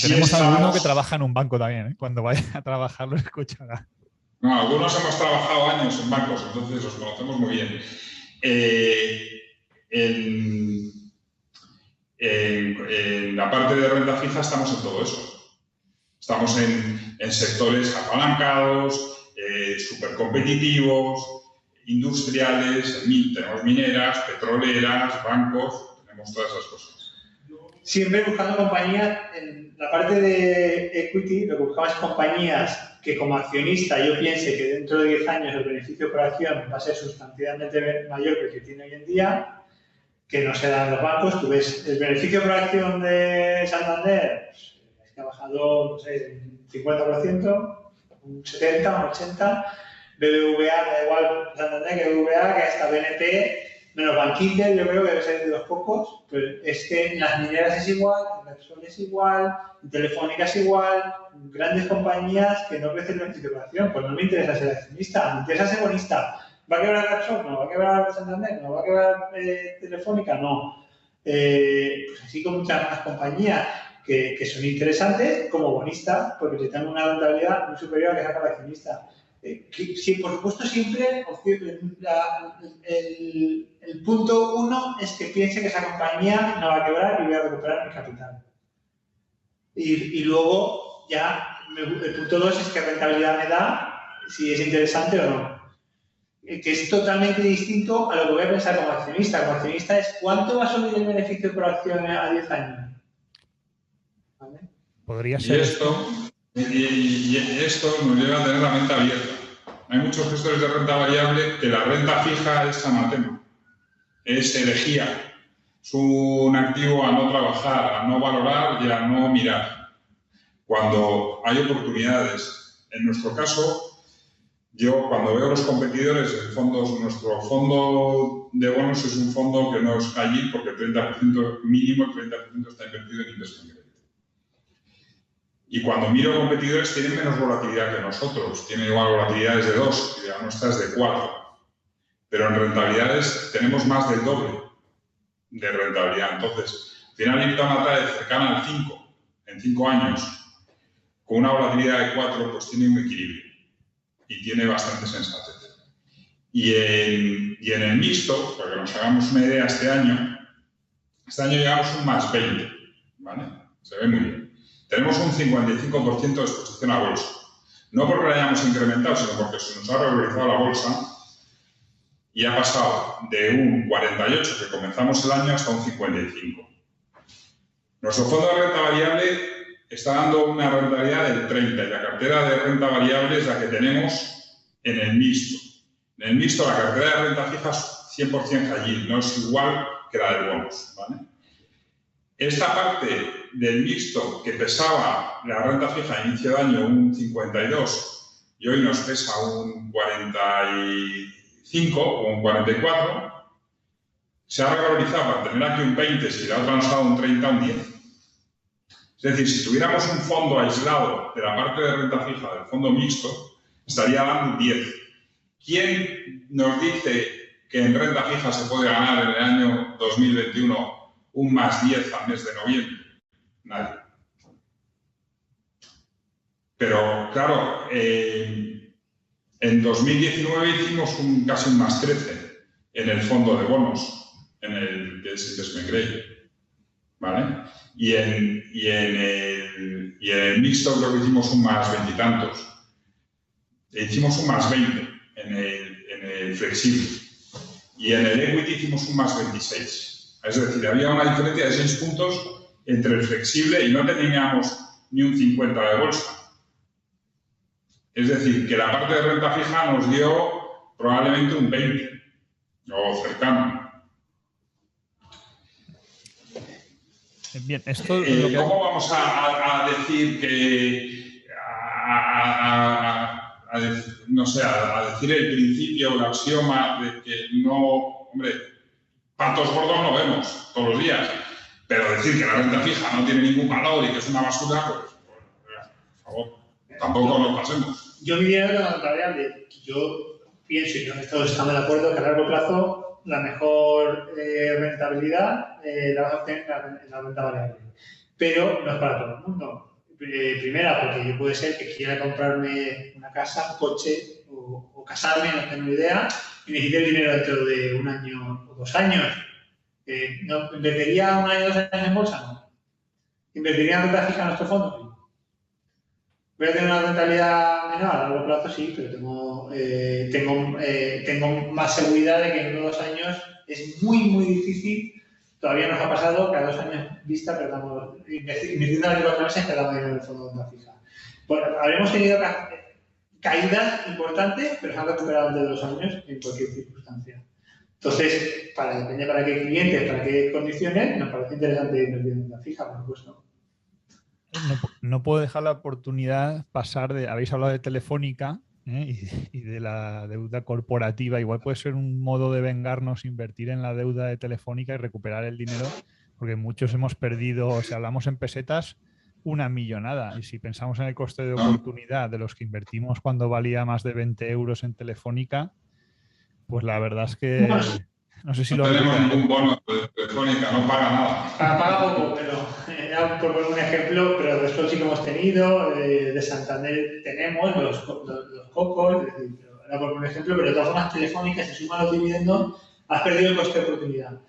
S1: Tenemos alguno que trabaja en un banco también, ¿eh? Cuando vaya a trabajar lo escuchará.
S3: No, algunos hemos trabajado años en bancos, entonces los conocemos muy bien. En la parte de renta fija estamos en todo eso. Estamos en sectores apalancados, súper competitivos, industriales, tenemos mineras, petroleras, bancos, tenemos todas esas cosas.
S2: Siempre buscando compañías, en la parte de equity, lo que buscamos es compañías que como accionista yo piense que dentro de 10 años el beneficio por acción va a ser sustancialmente mayor que el que tiene hoy en día, que no se dan los bancos. Tú ves el beneficio por acción de Santander, es que ha bajado, no sé, un 50%, un 70%, un 80%. BBVA, da igual Santander que BBVA, que hasta BNP, menos Bankinter, yo creo que debe ser de los pocos, pero es que en las mineras es igual, en Repsol es igual, en Telefónica es igual, grandes compañías que no crecen en participación. Pues no me interesa ser accionista, me interesa ser bonista. ¿Va a quebrar Repsol? No. ¿Va a quebrar Santander? No. ¿Va a quebrar Telefónica? No. Pues así con muchas más compañías que son interesantes como bonista, porque te dan una rentabilidad muy superior a la que saca el accionista. Sí, por supuesto, siempre el punto 1 es que piense que esa compañía no va a quebrar y voy a recuperar mi capital. Y luego ya el punto 2 es qué rentabilidad me da, si es interesante o no. Que es totalmente distinto a lo que voy a pensar como accionista. Como accionista es cuánto va a subir el beneficio por acción a 10 años. ¿Vale?
S1: Podría ser
S3: y esto nos lleva a tener la mente abierta. Hay muchos gestores de renta variable que la renta fija es anatema, es herejía, es un activo a no trabajar, a no valorar y a no mirar. Cuando hay oportunidades, en nuestro caso, Yo cuando veo los competidores, nuestro fondo de bonos es un fondo que no es high yield porque el 30% mínimo, el 30% está invertido en investment grade. Y cuando miro competidores tienen menos volatilidad que nosotros, tienen igual volatilidades de 2 y la nuestra es de 4. Pero en rentabilidades tenemos más del doble de rentabilidad. Entonces, al final invita una tasa cercana al 5 en 5 años, con una volatilidad de 4, pues tiene un equilibrio y tiene bastante sensatez. Y en el mixto, para que nos hagamos una idea, este año llegamos un más 20, ¿vale? Se ve muy bien. Tenemos un 55% de exposición a bolsa. No porque la hayamos incrementado, sino porque se nos ha revalorizado la bolsa y ha pasado de un 48 que comenzamos el año hasta un 55. Nuestro fondo de renta variable está dando una rentabilidad del 30 y la cartera de renta variable es la que tenemos en el mixto. En el mixto la cartera de renta fija es 100% high yield, no es igual que la de bonos, ¿vale? Esta parte del mixto que pesaba la renta fija a inicio de año un 52 y hoy nos pesa un 45 o un 44, se ha revalorizado para tener aquí un 20, si la otra nos ha dado un 30, un 10. Es decir, si tuviéramos un fondo aislado de la parte de renta fija del fondo mixto, estaría dando un 10. ¿Quién nos dice que en renta fija se puede ganar en el año 2021 un más 10 al mes de noviembre? Nadie. Pero, claro, en 2019 hicimos casi un más 13 en el fondo de bonos, en el que es investment grade, ¿vale? Y en el mixto creo que hicimos un más 20 y tantos. Hicimos un más 20 en el flexible. Y en el equity hicimos un más 26. Es decir, había una diferencia de 6 puntos entre el flexible y no teníamos ni un 50 de bolsa. Es decir, que la parte de renta fija nos dio probablemente un 20 o cercano.
S1: Bien, esto
S3: ¿Cómo vamos a decir que no sé, a decir el principio, el axioma de que no, hombre, patos gordos no vemos todos los días, pero decir que la renta fija no tiene ningún valor y que es una basura, pues por favor, tampoco nos pasemos.
S2: Yo mi dinero de la variable, yo pienso, y creo que todos estamos de acuerdo, que a largo plazo la mejor rentabilidad la vas a obtener en la renta variable. Pero no es para todo el mundo. Primera, porque yo puede ser que quiera comprarme una casa, un coche o casarme, no tengo idea, y necesite el dinero dentro de un año o 2 años. ¿No invertiría 1 año o 2 años en bolsa? No. ¿Invertiría en renta fija en nuestro fondo? Sí. ¿Voy a tener una rentabilidad menor a largo plazo? Sí, pero tengo más seguridad de que en 1 o 2 años es muy, muy difícil. Todavía nos ha pasado que a 2 años vista perdamos, invirtiendo a 4 meses, perdamos dinero en el fondo de renta fija. Bueno, habremos tenido caídas importantes, pero se han recuperado antes de 2 años en cualquier circunstancia. Entonces, depende para qué clientes, para qué condiciones, nos parece interesante invertir en renta fija, por supuesto.
S1: No puedo dejar la oportunidad pasar de, habéis hablado de Telefónica y de la deuda corporativa. Igual puede ser un modo de vengarnos, invertir en la deuda de Telefónica y recuperar el dinero, porque muchos hemos perdido, si hablamos en pesetas, una millonada. Y si pensamos en el coste de oportunidad de los que invertimos cuando valía más de 20 euros en Telefónica, pues la verdad es que no sé si
S3: no tenemos ningún bono de Telefónica, no paga nada.
S2: Paga poco, pero era por poner un ejemplo, pero después sí que hemos tenido, de Santander tenemos los cocos, es decir, era por poner un ejemplo, pero de todas formas Telefónica, si suman los dividendos, has perdido el coste de oportunidad.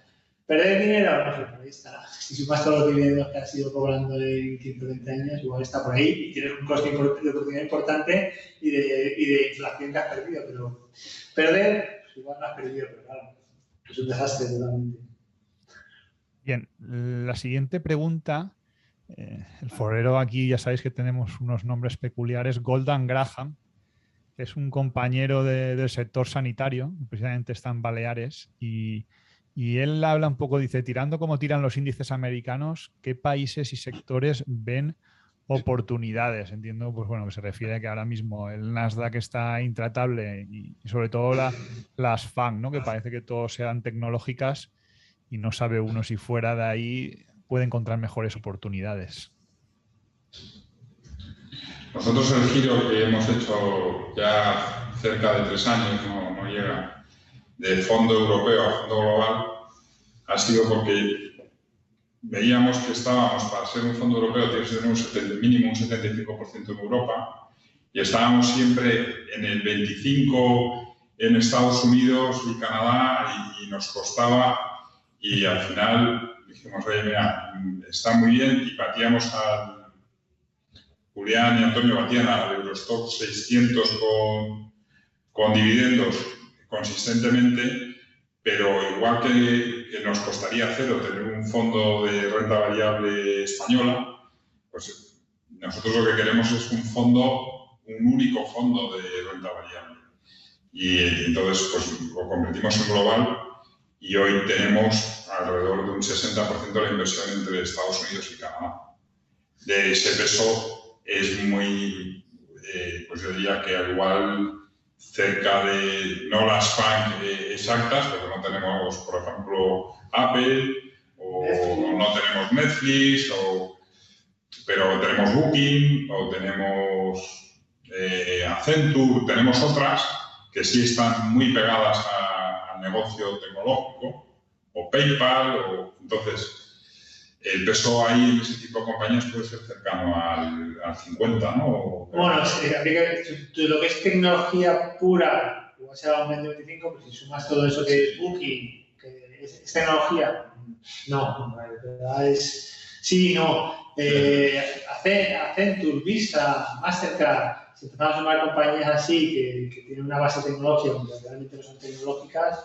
S2: ¿Perder dinero? No sé, por ahí estará. Si sumas todos los dividendos que has ido cobrando en 120 años, igual está por ahí y tienes un coste de oportunidad importante y de inflación que has perdido, pero perder, pues igual no has perdido, pero claro, es un desastre totalmente.
S1: Bien, la siguiente pregunta, el forero aquí ya sabéis que tenemos unos nombres peculiares, Goldan Graham, que es un compañero del sector sanitario, precisamente está en Baleares, y él habla un poco, dice, tirando como tiran los índices americanos, ¿qué países y sectores ven oportunidades. Entiendo, pues bueno, que se refiere a que ahora mismo el Nasdaq está intratable y sobre todo las FANG, ¿no? Que parece que todos sean tecnológicas y no sabe uno si fuera de ahí puede encontrar mejores oportunidades.
S3: Nosotros el giro que hemos hecho ya cerca de 3 años, no llega, de fondo europeo a fondo global, ha sido porque veíamos que estábamos, para ser un fondo europeo, tienes que tener mínimo un 75% en Europa, y estábamos siempre en el 25% en Estados Unidos y Canadá, y nos costaba, y al final dijimos, oye, mira, está muy bien, y batíamos Julián y Antonio batían al Eurostock 600 con dividendos consistentemente, pero igual que nos costaría cero tener un fondo de renta variable española, pues nosotros lo que queremos es un único fondo de renta variable. Y entonces pues lo convertimos en global y hoy tenemos alrededor de un 60% de la inversión entre Estados Unidos y Canadá. De ese peso es muy, pues yo diría que al igual cerca de, no las FANG exactas, porque no tenemos, por ejemplo, Apple, o no tenemos Netflix, pero tenemos Booking, o tenemos Accenture, tenemos otras que sí están muy pegadas al negocio tecnológico, o PayPal, entonces el peso ahí en ese tipo de compañías puede ser cercano al 50, ¿no?
S2: Bueno, sí, lo que es tecnología pura, igual sea un 20-25, pues si sumas todo eso que es Booking, que es tecnología, no, la verdad es, sí, no. Accenture, Visa, Mastercard, si empezamos a sumar compañías así que tienen una base tecnológica, aunque realmente no son tecnológicas,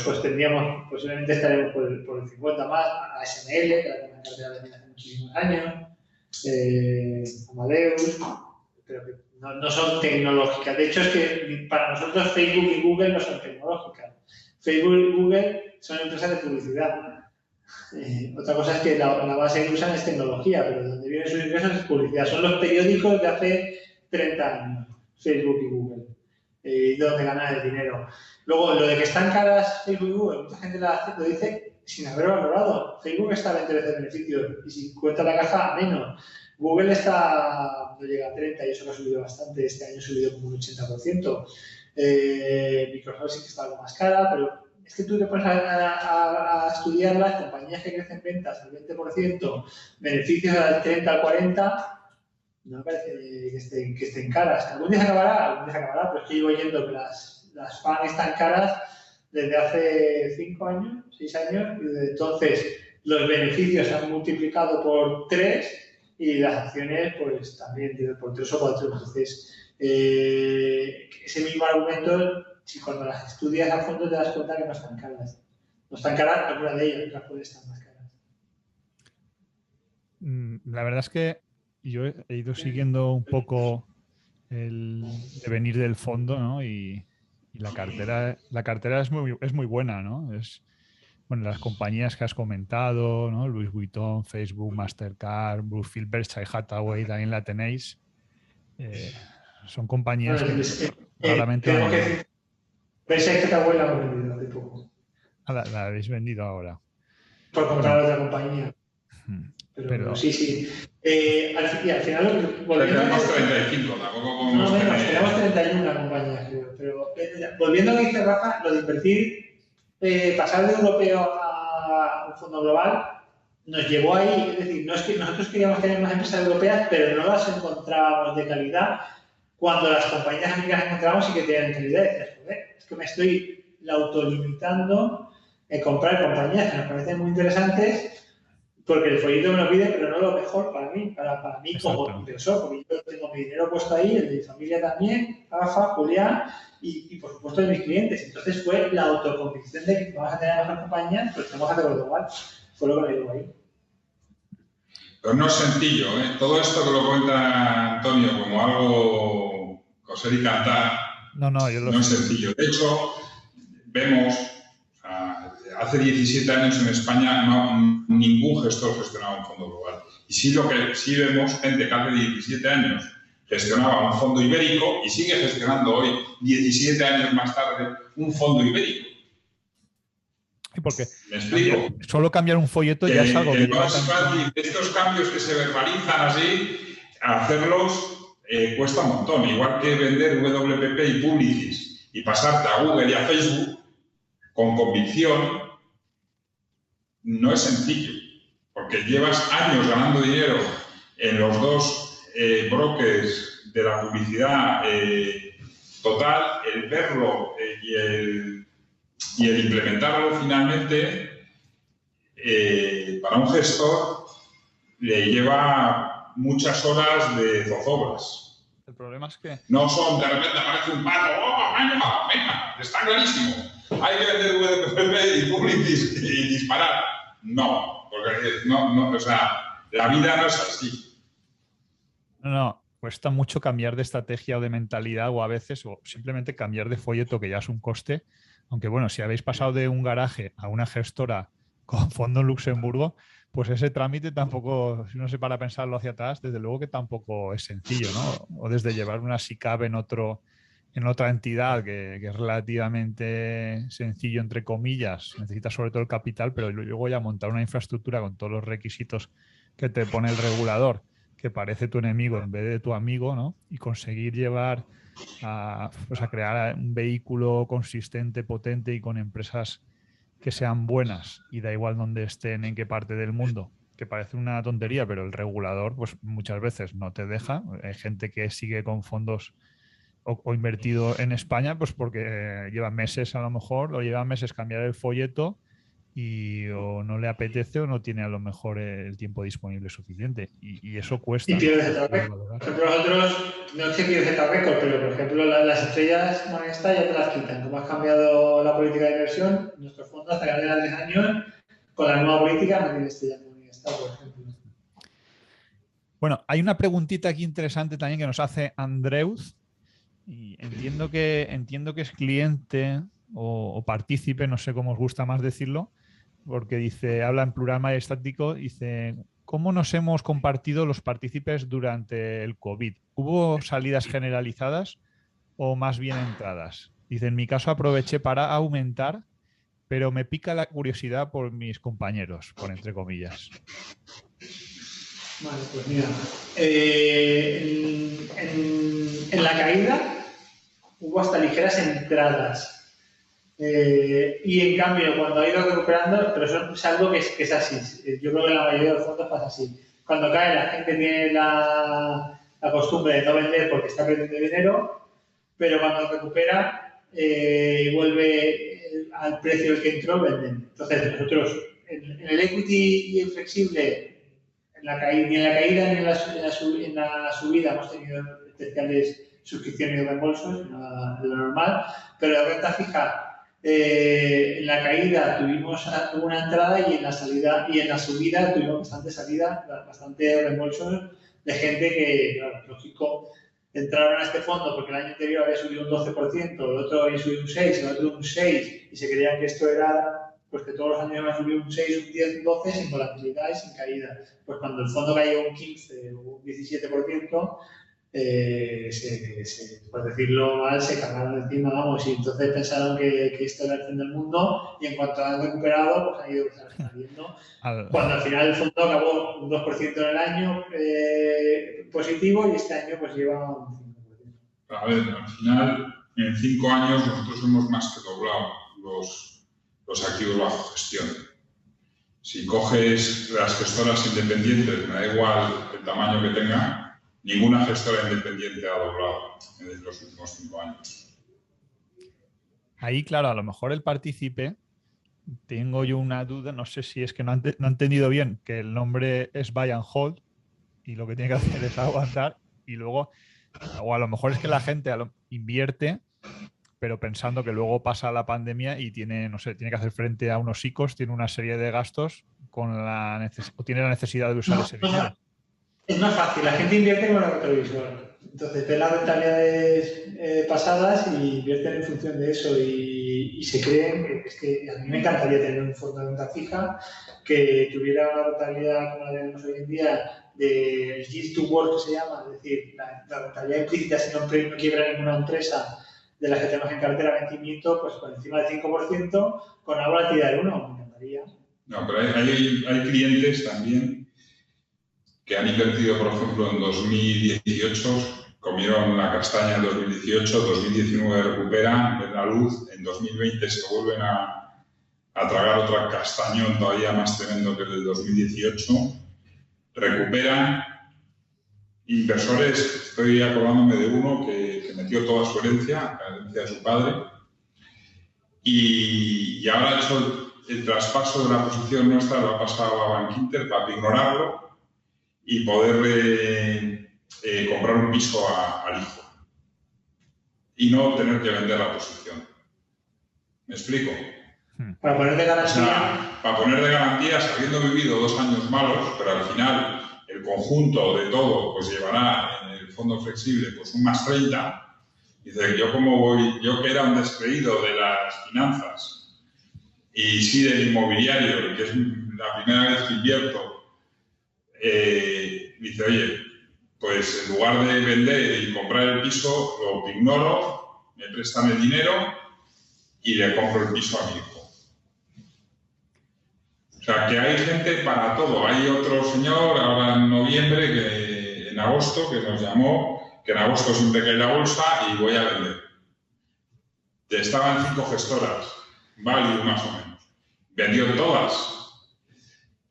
S2: pues tendríamos, posiblemente estaremos por el 50 más, ASML, que la tenemos en cartera de hace muchísimos años, Amadeus, pero que no son tecnológicas. De hecho, es que para nosotros Facebook y Google no son tecnológicas. Facebook y Google son empresas de publicidad. Otra cosa es que la base que usan es tecnología, pero donde vienen sus ingresos es publicidad. Son los periódicos de hace 30 años, Facebook y Google, donde ganan el dinero. Luego, lo de que están caras Facebook y Google, mucha gente lo dice sin haber valorado. Facebook está a 20 veces beneficios y si cuenta la caja, menos. Google no llega a 30 y eso que ha subido bastante. Este año ha subido como un 80%. Microsoft sí que está algo más cara, pero es que tú te pones a estudiar las compañías que crecen ventas al 20%, beneficios al 30, al 40%, no me parece que estén caras. Algún día se acabará, pero es que llevo oyendo que las FAN están caras desde hace 5 años, 6 años, y desde entonces los beneficios se han multiplicado por 3 y las acciones pues también por 3 o 4. Entonces, ese mismo argumento, si cuando las estudias a fondo te das cuenta que no están caras. No están caras, alguna de ellas, otras pueden estar más caras.
S1: La verdad es que yo he ido siguiendo un poco el devenir del fondo, ¿no? Y la cartera es muy buena, ¿no? Bueno, las compañías que has comentado, ¿no? Louis Vuitton, Facebook, Mastercard, Brookfield, Berkshire Hathaway, también la tenéis. Son compañías que claramente...
S2: Berkshire Hathaway la hemos vendido hace poco.
S1: La habéis vendido ahora.
S2: Por comprar otra compañía. Pero sí. Al final...
S3: Tenemos 35, tampoco podemos
S2: no, menos, tenemos 31 compañías, creo. Pero volviendo a lo que dice Rafa, lo de invertir, pasar de europeo a un fondo global, nos llevó ahí. Es decir, no es que nosotros queríamos tener más empresas europeas, pero no las encontrábamos de calidad. Cuando las compañías que las encontrábamos sí que tenían calidad. Decías, joder, es que me estoy autolimitando en comprar compañías que nos parecen muy interesantes, porque el folleto me lo pide, pero no lo mejor para mí como inversor, porque yo tengo mi dinero puesto ahí, el de mi familia también, Rafa, Julián y por supuesto de mis clientes. Entonces fue la autoconvicción de que vamos a tener mejor compañía, pues tenemos que hacerlo igual. Fue lo que me dio ahí.
S3: Pero no es sencillo, ¿eh? Todo esto que lo cuenta Antonio como algo coser y cantar, no es sencillo. De hecho, vemos, hace 17 años en España ningún gestor gestionaba un fondo global. Y sí vemos gente que hace 17 años gestionaba un fondo ibérico y sigue gestionando hoy, 17 años más tarde, un fondo ibérico.
S1: Porque
S3: ¿Me explico?
S1: Solo cambiar un folleto ya es algo que
S3: no es fácil. Estos cambios que se verbalizan así, hacerlos cuesta un montón. Igual que vender WPP y Publicis y pasarte a Google y a Facebook con convicción, no es sencillo. Porque llevas años ganando dinero en los dos brokers de la publicidad total, el verlo y el implementarlo finalmente, para un gestor le lleva muchas horas de zozobras.
S1: El problema es que...
S3: No son, de repente aparece un pato, ¡oh, venga! Está clarísimo. Hay que vender WPP y Publicis y disparar. No, porque o sea, la vida no es así.
S1: No, cuesta mucho cambiar de estrategia o de mentalidad o a veces, o simplemente cambiar de folleto, que ya es un coste. Aunque bueno, si habéis pasado de un garaje a una gestora con fondo en Luxemburgo, pues ese trámite tampoco, si uno se para a pensarlo hacia atrás, desde luego que tampoco es sencillo, ¿no? O desde llevar una SICAV en otra entidad que es relativamente sencillo, entre comillas, necesita sobre todo el capital, pero luego ya montar una infraestructura con todos los requisitos que te pone el regulador, que parece tu enemigo en vez de tu amigo, ¿no? Y conseguir llevar a crear un vehículo consistente, potente y con empresas que sean buenas, y da igual dónde estén, en qué parte del mundo, que parece una tontería, pero el regulador pues muchas veces no te deja. Hay gente que sigue con fondos o invertido en España pues porque lleva meses, a lo mejor, o lleva meses cambiar el folleto y o no le apetece o no tiene a lo mejor el tiempo disponible suficiente, y eso cuesta.
S2: Y pierdes el track record. Por ejemplo, nosotros, no es que pierdes el track record, pero por ejemplo las estrellas Morningstar ya te las quitan. Como has cambiado la política de inversión, nuestros fondos hasta que de 10 años, con la nueva política no tiene estrellas Morningstar, por ejemplo.
S1: Bueno, hay una preguntita aquí interesante también que nos hace Andreus, y entiendo que es cliente o partícipe, no sé cómo os gusta más decirlo, porque dice, habla en plural majestático, dice: ¿cómo nos hemos compartido los partícipes durante el COVID? ¿Hubo salidas generalizadas o más bien entradas? Dice, en mi caso aproveché para aumentar, pero me pica la curiosidad por mis compañeros, por entre comillas.
S2: Vale, pues mira, en la caída hubo hasta ligeras entradas. Y en cambio, cuando ha ido recuperando, pero eso es algo que es así. Yo creo que la mayoría de los fondos pasa así. Cuando cae, la gente tiene la costumbre de no vender porque está perdiendo dinero, pero cuando recupera y vuelve al precio al que entró, venden. Entonces, nosotros en el equity y el flexible, ni en la caída ni en la subida hemos tenido especiales suscripciones y reembolsos, de lo normal, pero la renta fija, en la caída tuvimos una entrada y en la salida y en la subida tuvimos bastante salida, bastante reembolsos de gente que, claro, lógico, entraron a este fondo porque el año anterior había subido un 12%, el otro había subido un 6%, el otro un 6%, y se creían que esto era, pues que todos los años iban a subir un 6, un 10, un 12, sin volatilidad y sin caída. Pues cuando el fondo cayó un 15 o un 17%, por decirlo mal, se cargaron encima, vamos, y entonces pensaron que esto era el fin del mundo, y en cuanto han recuperado, pues han ido saliendo. Cuando al final el fondo acabó un 2% en el año positivo, y este año pues lleva un 5%.
S3: A ver, al final, en 5 años nosotros hemos más que doblado los activos bajo gestión. Si coges las gestoras independientes, me da igual el tamaño que tengan, ninguna gestora independiente ha doblado en los últimos 5 años.
S1: Ahí, claro, a lo mejor el partícipe, tengo yo una duda, no sé si es que no han entendido bien que el nombre es buy and hold y lo que tiene que hacer es aguantar, y luego, o a lo mejor es que la gente invierte, pero pensando que luego pasa la pandemia y tiene, no sé, tiene que hacer frente a unos ICOs, tiene una serie de gastos o tiene la necesidad de usar ese dinero.
S2: Es más fácil, la gente invierte con el retrovisor. Entonces, ve las rentabilidades pasadas y invierten en función de eso. Y y se creen que es que a mí me encantaría tener un fondo de renta fija que tuviera una rentabilidad como la tenemos hoy en día del yield to work, que se llama, es decir, la rentabilidad implícita si no quiebra ninguna empresa de las que tenemos en cartera vencimiento, pues por encima del 5%, con una volatilidad del 1%. Me encantaría.
S3: No, pero hay clientes también que han invertido, por ejemplo, en 2018, comieron la castaña en 2018, 2019 recuperan, ven la luz, en 2020 se vuelven a tragar otra castañón todavía más tremendo que el del 2018, recuperan. Inversores, estoy acordándome de uno que metió toda su herencia, la herencia de su padre, y ahora ha hecho el traspaso de la posición nuestra, lo ha pasado a Bankinter para ignorarlo y poderle comprar un piso al hijo y no tener que vender la posición. ¿Me explico?
S2: Para poner de garantía.
S3: O sea, para poner de garantía, habiendo vivido 2 años malos, pero al final el conjunto de todo pues llevará en el fondo flexible pues un más 30. Dice, yo que era un descreído de las finanzas y sí del inmobiliario, que es la primera vez que invierto, dice, oye, pues en lugar de vender y comprar el piso, lo ignoro, me prestan el dinero y le compro el piso a mi hijo. O sea, que hay gente para todo. Hay otro señor, ahora en noviembre, en agosto, que nos llamó, que en agosto siempre cae la bolsa y voy a vender. Estaban 5 gestoras, Value más o menos. Vendió todas.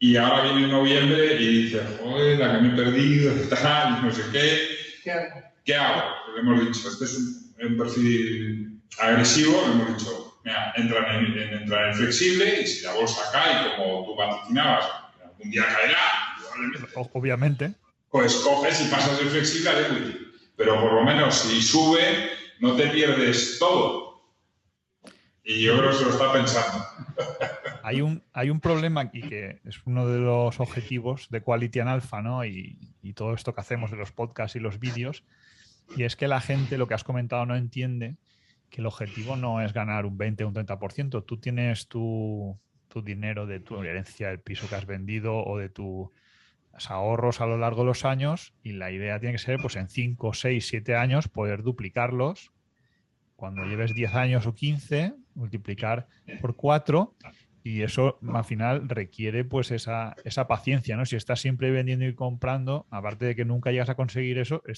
S3: Y ahora viene en noviembre y dice, joder, la que me he perdido, tal, no sé qué. ¿Qué hago? Le hemos dicho, este es un perfil agresivo, le hemos dicho, mira, entra en el flexible y si la bolsa cae como tú vaticinabas, algún día caerá, probablemente.
S1: Obviamente.
S3: Pues coges y pasas el flexible al equity. Pero por lo menos si sube, no te pierdes todo. Y yo creo que se lo está pensando.
S1: Hay un problema aquí que es uno de los objetivos de Quality and Alpha, ¿no? Y todo esto que hacemos de los podcasts y los vídeos, y es que la gente, lo que has comentado, no entiende que el objetivo no es ganar un 20 o un 30%. Tú tienes tu dinero de tu herencia, del piso que has vendido o de tus ahorros a lo largo de los años, y la idea tiene que ser, pues en 5, 6, 7 años poder duplicarlos. Cuando lleves 10 años o 15, multiplicar por 4, y eso al final requiere pues esa paciencia, ¿no? Si estás siempre vendiendo y comprando, aparte de que nunca llegas a conseguir eso, lo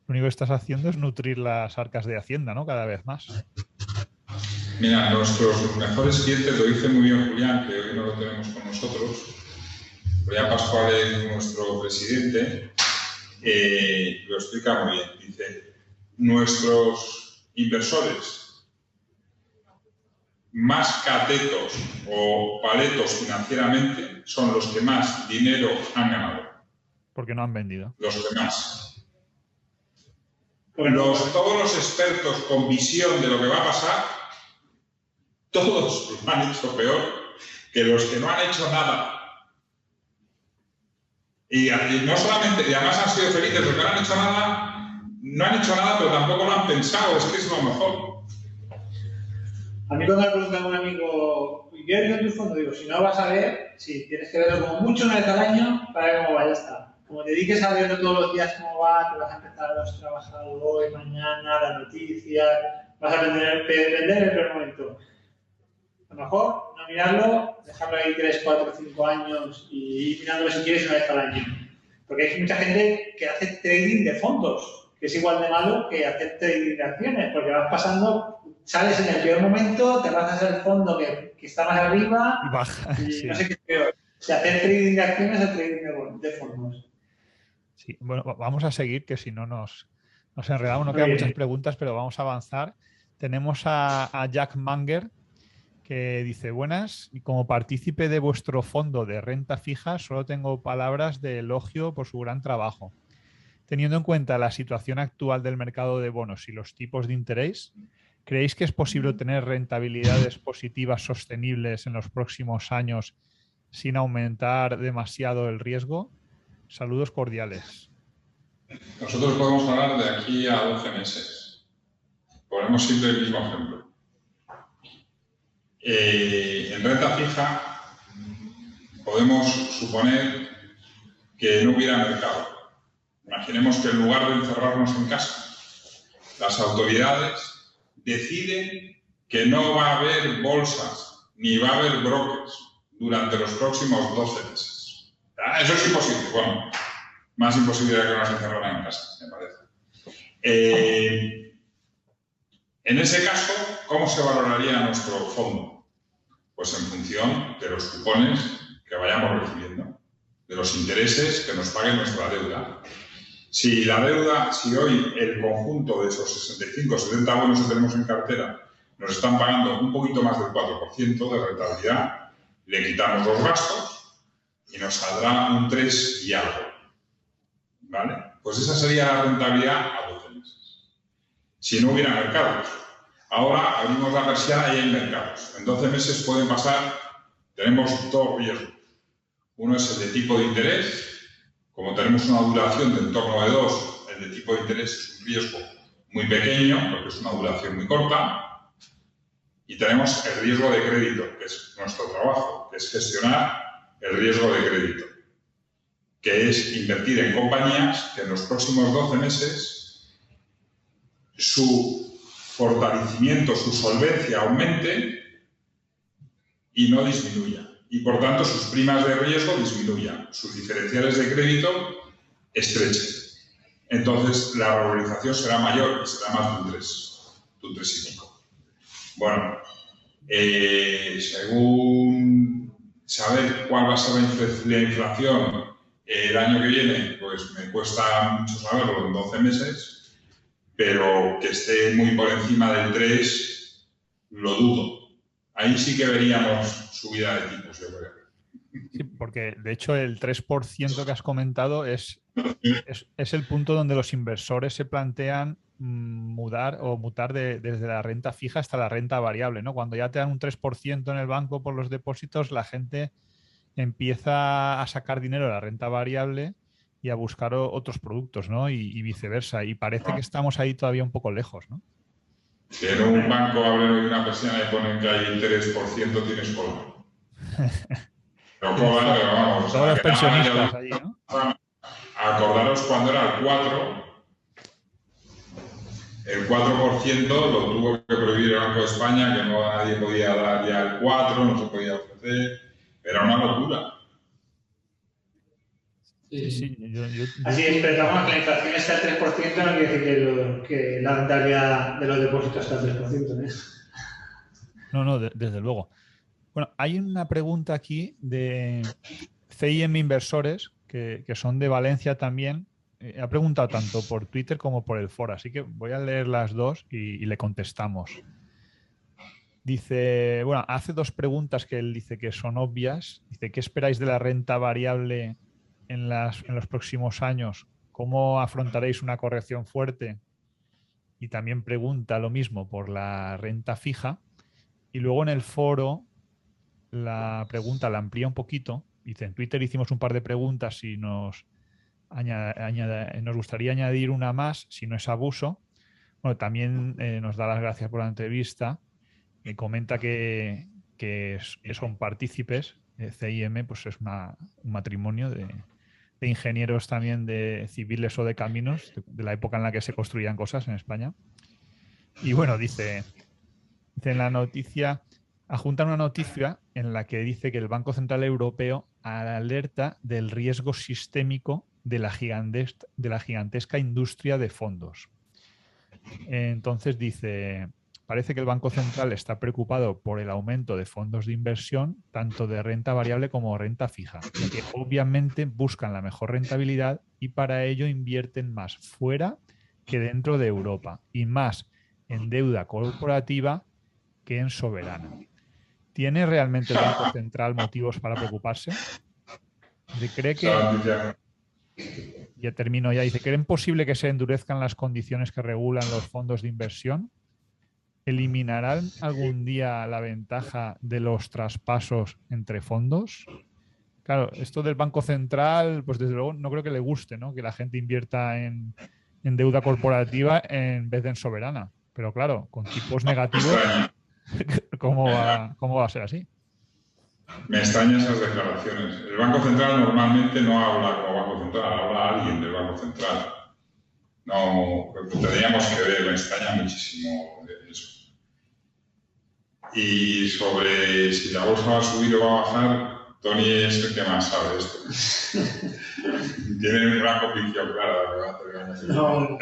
S1: único que estás haciendo es nutrir las arcas de Hacienda, ¿no? Cada vez más.
S3: Mira, nuestros mejores clientes, lo dice muy bien Julián, que hoy no lo tenemos con nosotros. Julián Pascual es nuestro presidente, lo explica muy bien. Dice, nuestros inversores más catetos o paletos financieramente son los que más dinero han ganado.
S1: Porque no han vendido.
S3: Los que más. Todos los expertos con visión de lo que va a pasar, todos lo han hecho peor que los que no han hecho nada. Y no solamente, y además han sido felices, los que no han hecho nada, no han hecho nada, pero tampoco lo han pensado, es que es lo mejor.
S2: A mí cuando me pregunta un amigo, ¿y qué es tu fondo? Digo, si no vas a ver, sí, tienes que verlo como mucho una vez al año para ver cómo va, ya está. Como te dediques a verlo todos los días cómo va, te vas a empezar a los trabajadores hoy, mañana, las noticias, vas a vender el peor momento. A lo mejor no mirarlo, dejarlo ahí 3, 4, 5 años y ir mirándolo si quieres una vez al año. Porque hay mucha gente que hace trading de fondos, que es igual de malo que hacer trading de acciones, porque vas pasando, sales en el peor momento, te vas a hacer el fondo que está más arriba
S1: y baja.
S2: Y
S1: sí.
S2: No sé qué es peor, si hacer trading de acciones o trading de fondos.
S1: Sí, bueno, vamos a seguir, que si no nos enredamos. No quedan muchas preguntas, pero vamos a avanzar. Tenemos a Jack Manger, que dice, buenas, y como partícipe de vuestro fondo de renta fija, solo tengo palabras de elogio por su gran trabajo. Teniendo en cuenta la situación actual del mercado de bonos y los tipos de interés, ¿creéis que es posible tener rentabilidades positivas sostenibles en los próximos años sin aumentar demasiado el riesgo? Saludos cordiales.
S3: Nosotros podemos hablar de aquí a 12 meses. Ponemos siempre el mismo ejemplo. en renta fija podemos suponer que no hubiera mercado. Imaginemos que en lugar de encerrarnos en casa, las autoridades deciden que no va a haber bolsas ni va a haber brokers durante los próximos 12 meses. Eso es imposible. Bueno, más imposible que nos encerraran en casa, me parece. En ese caso, ¿cómo se valoraría nuestro fondo? Pues en función de los cupones que vayamos recibiendo, de los intereses que nos pague nuestra deuda. Si hoy el conjunto de esos 65 o 70 bonos que tenemos en cartera nos están pagando un poquito más del 4% de rentabilidad, le quitamos los gastos y nos saldrá un 3 y algo. ¿Vale? Pues esa sería la rentabilidad a 12 meses. Si no hubiera mercados. Ahora abrimos la persiana y hay mercados. En 12 meses pueden pasar, tenemos dos riesgos. Uno es el de tipo de interés. Como tenemos una duración de en torno de 2, el de tipo de interés es un riesgo muy pequeño, porque es una duración muy corta. Y tenemos el riesgo de crédito, que es nuestro trabajo, que es gestionar el riesgo de crédito, que es invertir en compañías que en los próximos 12 meses su fortalecimiento, su solvencia aumente y no disminuya. Y, por tanto, sus primas de riesgo disminuyan, sus diferenciales de crédito estrechen. Entonces, la valorización será mayor y será más de un 3,5. Bueno, según saber cuál va a ser la inflación el año que viene, pues me cuesta mucho saberlo en 12 meses, pero que esté muy por encima del 3, lo dudo. Ahí sí que veríamos subida de tipos, yo creo.
S1: Sí, porque de hecho el 3% que has comentado es el punto donde los inversores se plantean mutar desde la renta fija hasta la renta variable, ¿no? Cuando ya te dan un 3% en el banco por los depósitos, la gente empieza a sacar dinero de la renta variable y a buscar otros productos, ¿no? Y viceversa. Y parece que estamos ahí todavía un poco lejos, ¿no?
S3: Si en un banco abren hoy una persiana y ponen que hay interés por ciento, tienes cola. Pero cola, pero vamos.
S1: Todos los pensionistas allí, ¿no?
S3: Acordaros cuando era el 4. El 4% lo tuvo que prohibir el Banco de España, que no nadie podía dar ya el 4, no se podía ofrecer. Era una locura.
S1: Sí,
S2: Así es, pero vamos, que la inflación está al 3%, no quiere decir que la rentabilidad de los depósitos está al 3%, ¿eh?
S1: No, desde luego. Bueno, hay una pregunta aquí de CIM Inversores, que son de Valencia también. Ha preguntado tanto por Twitter como por el foro, así que voy a leer las dos y le contestamos. Dice, bueno, hace dos preguntas que él dice que son obvias. Dice, ¿qué esperáis de la renta variable en los próximos años? ¿Cómo afrontaréis una corrección fuerte? Y también pregunta lo mismo por la renta fija. Y luego en el foro la pregunta la amplía un poquito. Dice, en Twitter hicimos un par de preguntas y nos gustaría añadir una más, si no es abuso. Bueno, también nos da las gracias por la entrevista. Me comenta que son partícipes. CIM pues es un matrimonio de ingenieros también de civiles o de caminos, de la época en la que se construían cosas en España. Y bueno, dice en la noticia, adjunta una noticia en la que dice que el Banco Central Europeo alerta del riesgo sistémico de la gigantesca industria de fondos. Entonces dice, parece que el Banco Central está preocupado por el aumento de fondos de inversión, tanto de renta variable como renta fija, que obviamente buscan la mejor rentabilidad y para ello invierten más fuera que dentro de Europa y más en deuda corporativa que en soberana. ¿Tiene realmente el Banco Central motivos para preocuparse? ¿Cree que... Ya termino ya. Dice, ¿creen posible que se endurezcan las condiciones que regulan los fondos de inversión? ¿Eliminarán algún día la ventaja de los traspasos entre fondos? Claro, esto del Banco Central, pues desde luego no creo que le guste, ¿no? Que la gente invierta en deuda corporativa en vez de en soberana. Pero claro, con tipos negativos, ¿Cómo va a ser así?
S3: Me extrañan esas declaraciones. El Banco Central normalmente no habla como Banco Central, habla alguien del Banco Central. No, tendríamos que ver, me extraña muchísimo eso. Y sobre si la bolsa va a subir o va a bajar, Tony es el que más sabe de esto. Tiene una convicción clara de lo que va a hacer.
S2: No,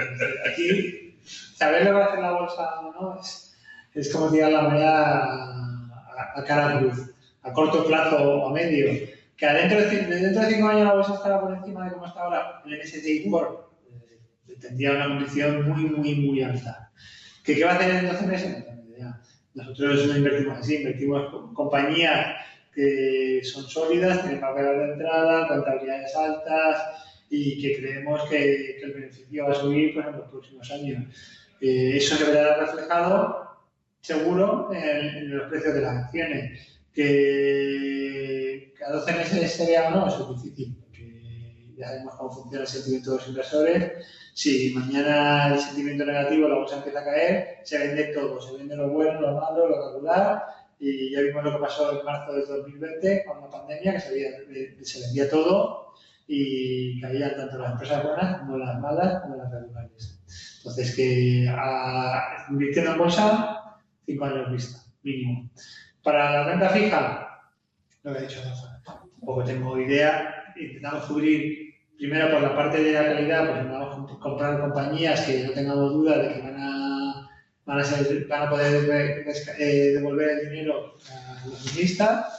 S2: aquí saber lo que va a hacer la bolsa o no es como tirar la moneda a cara cruz, a corto plazo o a medio. Que dentro de 5 años la bolsa estará por encima de cómo está ahora el MSCI World, tendría una condición muy alta. ¿Qué va a hacer en 12 meses? No tengo idea. Nosotros no invertimos así, invertimos con compañías que son sólidas, tienen papeles de entrada, contabilidades altas y que creemos que el beneficio va a subir pues, en los próximos años. Eso se verá reflejado seguro en los precios de las acciones. Que a 12 meses se vea o no, eso es difícil, porque ya sabemos cómo funciona el sentimiento de los inversores. Si mañana el sentimiento negativo, la bolsa empieza a caer, se vende todo, se vende lo bueno, lo malo, lo regular. Y ya vimos lo que pasó en marzo del 2020 con la pandemia, que se vendía todo y caían tanto las empresas buenas como las malas como las regulares. Entonces, que invirtiendo en bolsa, 5 años vista, mínimo. Para la renta fija, lo que he dicho, tampoco tengo idea. Intentamos cubrir primero por la parte de la calidad, pues intentamos comprar compañías que no tengamos duda de que van a poder devolver el dinero a los accionistas.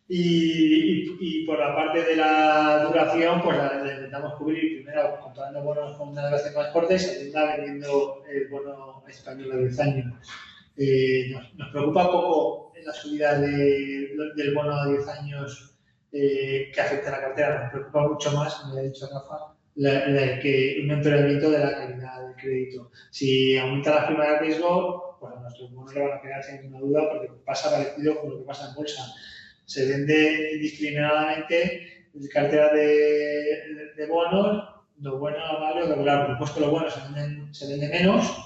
S2: Y por la parte de la duración, pues la intentamos cubrir primero comprando bonos con una duración más corta y segunda vendiendo el bono español de 10 años. Nos preocupa poco la subida del bono de 10 años que afecta a la cartera. Nos preocupa mucho más, como ya ha dicho Rafa, que un empeoramiento de la calidad del crédito. Si aumenta la prima de riesgo, pues a nuestros bonos le van a quedar sin ninguna duda porque pasa parecido con lo que pasa en bolsa. Se vende indiscriminadamente cartera de bonos, lo bueno, lo malo, lo regular. Por supuesto, lo bueno se vende menos,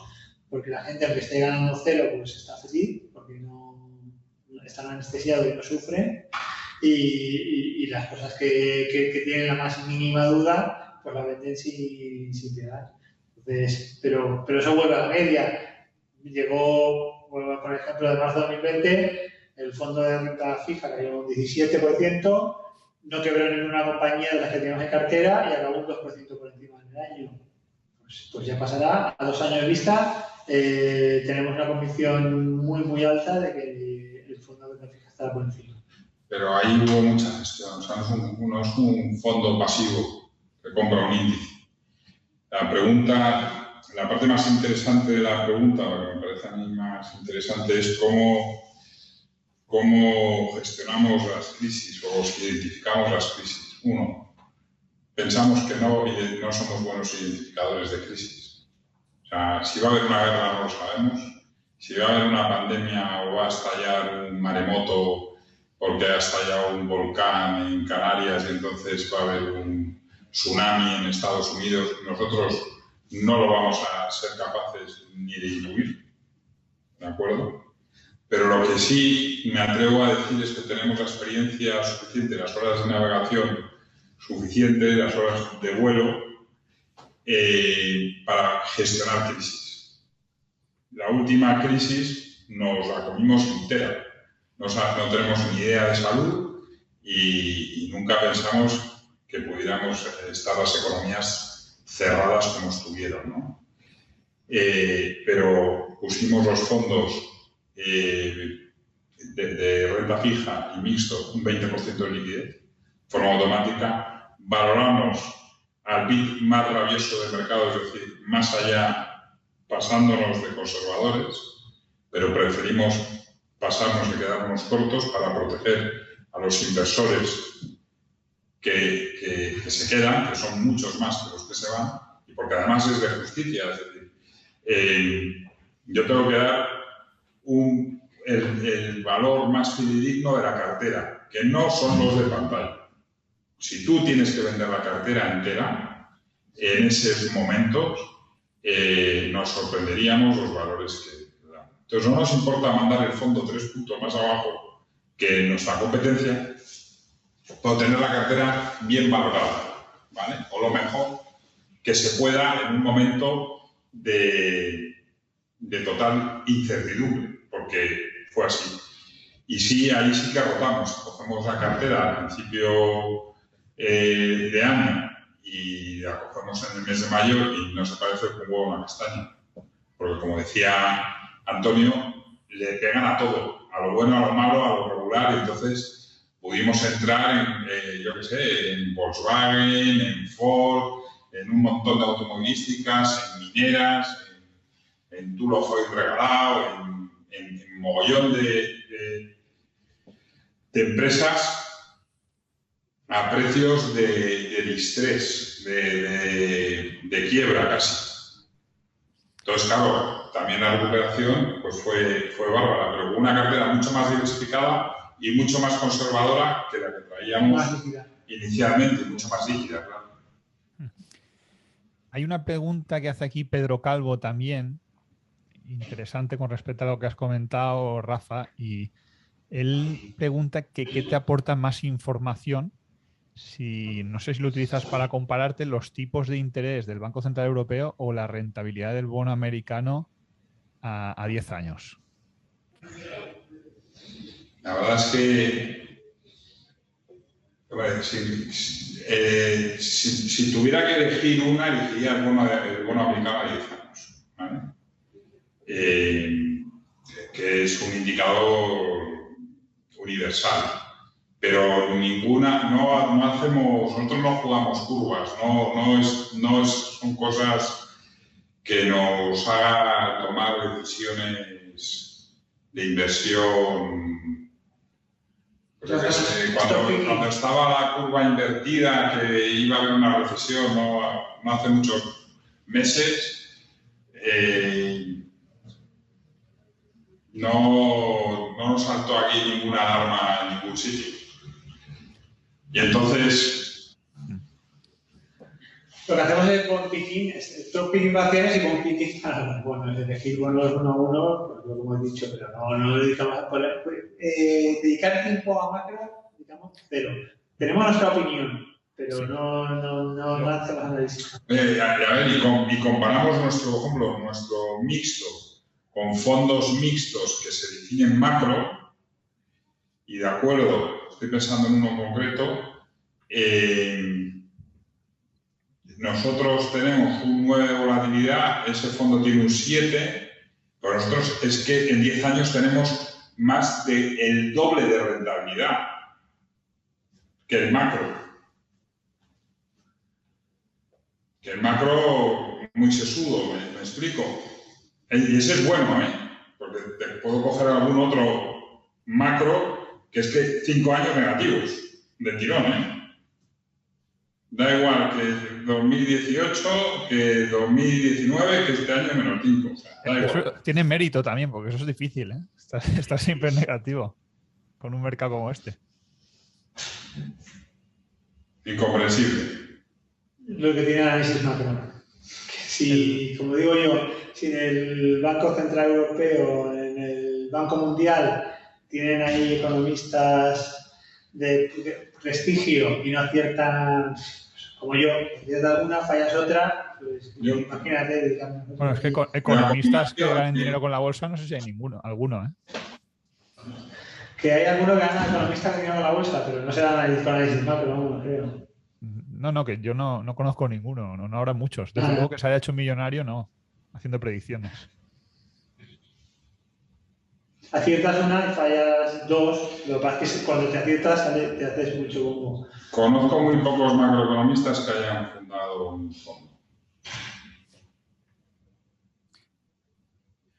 S2: porque la gente, aunque esté ganando cero, pues está feliz, porque no están anestesiados y no sufren. Y las cosas que tienen la más mínima duda, pues la venden sin piedad. Entonces, pero eso vuelve a la media. Llegó, por ejemplo, de marzo de 2020, el fondo de renta fija cayó un 17%, no quebró ninguna compañía de las que teníamos en cartera y acabó un 2% por encima del año. Pues ya pasará. A 2 años de vista tenemos una convicción muy alta de que el fondo de renta fija estará por encima.
S3: Pero ahí hubo mucha gestión, o sea, no es un fondo pasivo que compra un índice. La parte más interesante de la pregunta, lo que me parece a mí más interesante, es cómo gestionamos las crisis o si identificamos las crisis. Uno, pensamos que no somos buenos identificadores de crisis. O sea, si va a haber una guerra no lo sabemos, si va a haber una pandemia o va a estallar un maremoto porque ha estallado un volcán en Canarias y entonces va a haber un tsunami en Estados Unidos, nosotros no lo vamos a ser capaces ni de intuir, ¿de acuerdo? Pero lo que sí me atrevo a decir es que tenemos la experiencia suficiente, las horas de navegación suficientes, las horas de vuelo, para gestionar crisis. La última crisis nos la comimos entera. No tenemos ni idea de salud y nunca pensamos que pudiéramos estar las economías cerradas como estuvieron, ¿no? Pero pusimos los fondos de renta fija y mixto un 20% de liquidez, de forma automática. Valoramos al bit más rabioso del mercado, es decir, más allá, pasándonos de conservadores, pero preferimos pasarnos y quedarnos cortos para proteger a los inversores que se quedan, que son muchos más que los que se van, y porque además es de justicia, es decir, yo tengo que dar el valor más fidedigno de la cartera, que no son los de pantalla. Si tú tienes que vender la cartera entera, en esos momentos nos sorprenderíamos los valores que dan. Entonces no nos importa mandar el fondo 3 puntos más abajo que nuestra competencia, pero tener la cartera bien valorada, ¿vale? O lo mejor que se pueda en un momento de total incertidumbre, porque fue así. Y sí, ahí sí que rotamos, cogemos la cartera al principio de año y la cogemos en el mes de mayo y no se parece como un huevo a una castaña. Porque como decía Antonio, le pegan a todo, a lo bueno, a lo malo, a lo regular, y entonces pudimos entrar en, yo qué sé, en Volkswagen, en Ford, en un montón de automovilísticas, en mineras, en Tulo Hoy regalado, en mogollón de empresas a precios de distrés, de quiebra casi. Entonces, claro, también la recuperación pues fue bárbara, pero con una cartera mucho más diversificada y mucho más conservadora que la que traíamos inicialmente, y mucho más líquida, claro.
S1: Hay una pregunta que hace aquí Pedro Calvo también, interesante con respecto a lo que has comentado, Rafa, y él pregunta que qué te aporta más información si, no sé si lo utilizas para compararte los tipos de interés del Banco Central Europeo o la rentabilidad del bono americano a 10 años.
S3: La verdad es que, bueno, si tuviera que elegir una, elegiría el bono americano a 10 años, ¿vale? Que es un indicador universal, pero ninguna, no hacemos, nosotros no jugamos curvas, son cosas que nos hagan tomar decisiones de inversión. Pues cuando estaba la curva invertida, que iba a haber una recesión no hace muchos meses, no nos saltó aquí ninguna alarma en ningún sitio. Y entonces...
S2: Lo que hacemos es con picking, top picking para acciones y con picking para bonos. Es decir, bonos uno a uno, pues lo que hemos dicho, pero no dedicamos a poner... dedicar tiempo a macro, digamos, cero. Tenemos nuestra opinión, pero sí. no hacemos análisis.
S3: A ver, y comparamos nuestro mixto con fondos mixtos que se definen macro, y de acuerdo, estoy pensando en uno concreto, nosotros tenemos un 9 de volatilidad, ese fondo tiene un 7, pero nosotros es que en 10 años tenemos más del doble de rentabilidad que el macro. Que el macro muy sesudo, me explico. Y ese es bueno, porque te puedo coger algún otro macro que es que 5 años negativos de tirón, Da igual que 2018, que 2019, que este año menos 5. O sea, da igual.
S1: Eso tiene mérito también, porque eso es difícil, Estar siempre en negativo con un mercado como este.
S3: Incomprensible.
S2: Lo que tiene análisis macro. Si, como digo yo, si en el Banco Central Europeo, en el Banco Mundial, tienen ahí economistas de prestigio y no aciertan, como yo, aciertas una, fallas otra, pues imagínate.
S1: Bueno, es que economistas que ganen dinero con la bolsa, no sé si hay alguno.
S2: Que hay algunos que ganan economistas que ganan con la bolsa, pero no será análisis macro, no creo.
S1: No, que yo no conozco ninguno, no habrá muchos. Desde luego que se haya hecho millonario, no, haciendo predicciones.
S2: Aciertas una y fallas dos, lo que pasa es que cuando te aciertas te haces mucho bombo.
S3: Conozco muy pocos macroeconomistas que hayan fundado un fondo.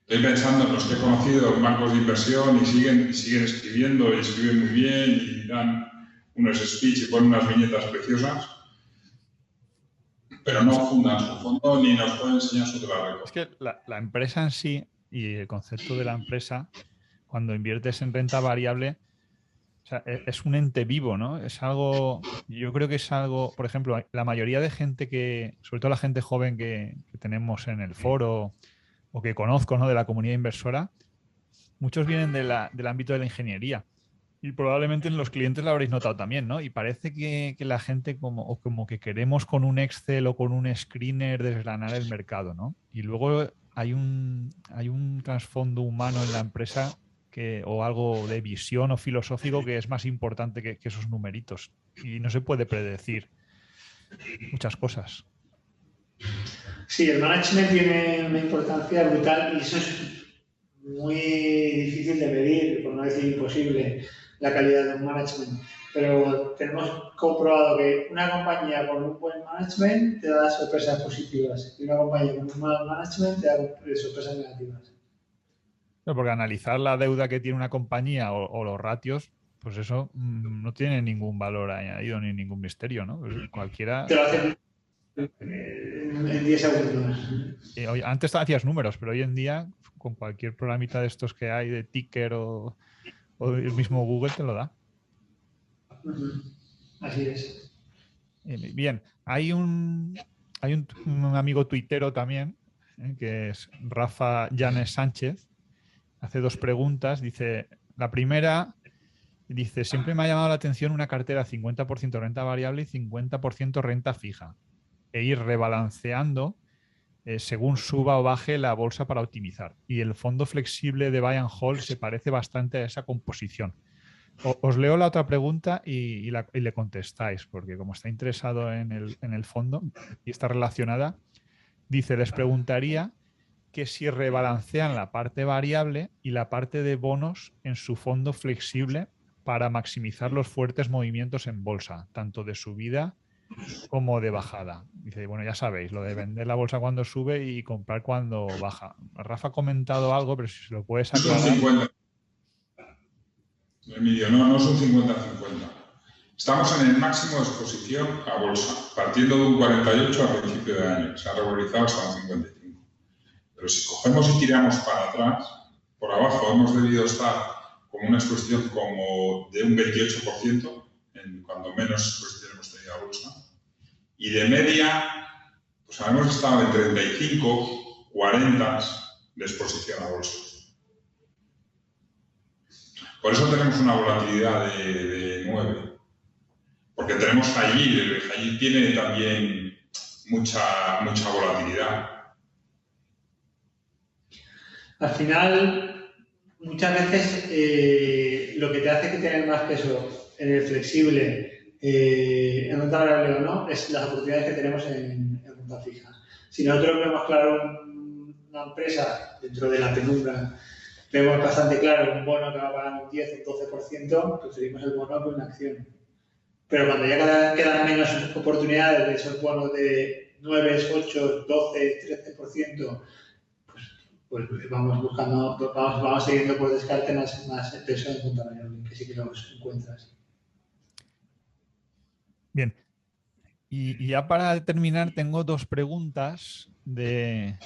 S3: Estoy pensando en los que he conocido en bancos de inversión y siguen escribiendo y escriben muy bien y dan unos speech y ponen unas viñetas preciosas, pero no fundan su fondo ni nos pueden enseñar su trabajo.
S1: Es que la empresa en sí y el concepto de la empresa, cuando inviertes en renta variable, o sea, es un ente vivo, ¿no? Es algo, yo creo que es algo, por ejemplo, la mayoría de gente sobre todo la gente joven que tenemos en el foro o que conozco, ¿no?, de la comunidad inversora, muchos vienen del ámbito de la ingeniería. Y probablemente en los clientes lo habréis notado también, ¿no? Y parece que la gente como que queremos con un Excel o con un screener desgranar el mercado, ¿no? Y luego hay un trasfondo humano en la empresa o algo de visión o filosófico que es más importante que esos numeritos. Y no se puede predecir muchas cosas.
S2: Sí, el management tiene una importancia brutal y eso es muy difícil de medir, por no decir imposible, la calidad de un management. Pero tenemos comprobado que una compañía con un buen management te da sorpresas positivas y una compañía con un mal management te da sorpresas negativas.
S1: Porque analizar la deuda que tiene una compañía o los ratios, pues eso no tiene ningún valor añadido ni ningún misterio, ¿no? Pues cualquiera...
S2: Te lo hacen en 10 segundos.
S1: Antes hacías números, pero hoy en día con cualquier programita de estos que hay de ticker o el mismo Google te lo da.
S2: Así es.
S1: Bien, hay un amigo tuitero también, que es Rafa Llanes Sánchez. Hace 2 preguntas. Dice, la primera, dice, siempre me ha llamado la atención una cartera 50% renta variable y 50% renta fija. E ir rebalanceando según suba o baje la bolsa para optimizar. Y el fondo flexible de buy and hold se parece bastante a esa composición. Os leo la otra pregunta y le contestáis, porque como está interesado en el fondo y está relacionada, dice, les preguntaría que si rebalancean la parte variable y la parte de bonos en su fondo flexible para maximizar los fuertes movimientos en bolsa, tanto de subida como de bajada. Dice, bueno, ya sabéis, lo de vender la bolsa cuando sube y comprar cuando baja. Rafa ha comentado algo, pero si se lo puedes aclarar.
S3: Son 50. Emilio, no son 50-50. Estamos en el máximo de exposición a bolsa, partiendo de un 48 a principio de año. Se ha revalorizado hasta un 55. Pero si cogemos y tiramos para atrás, por abajo hemos debido estar con una exposición como de un 28%, cuando menos exposición hemos tenido a bolsa. Y de media, pues hemos estado en 35, 40 de exposición a bolsa. Por eso tenemos una volatilidad de 9. Porque tenemos high yield. El high yield tiene también mucha volatilidad.
S2: Al final, muchas veces lo que te hace que tener más peso en el flexible, en renta variable o no, es las oportunidades que tenemos en renta fija. Si nosotros vemos claro una empresa dentro de la penumbra, vemos bastante claro un bono que va a pagar un 10 o un 12%, preferimos el bono que una acción. Pero cuando ya quedan menos oportunidades de esos bonos de 9, 8, 12, 13%, pues vamos buscando, vamos siguiendo por descarte más peso en renta variable, que sí que los encuentras.
S1: Bien. Y ya para terminar, tengo 2 preguntas de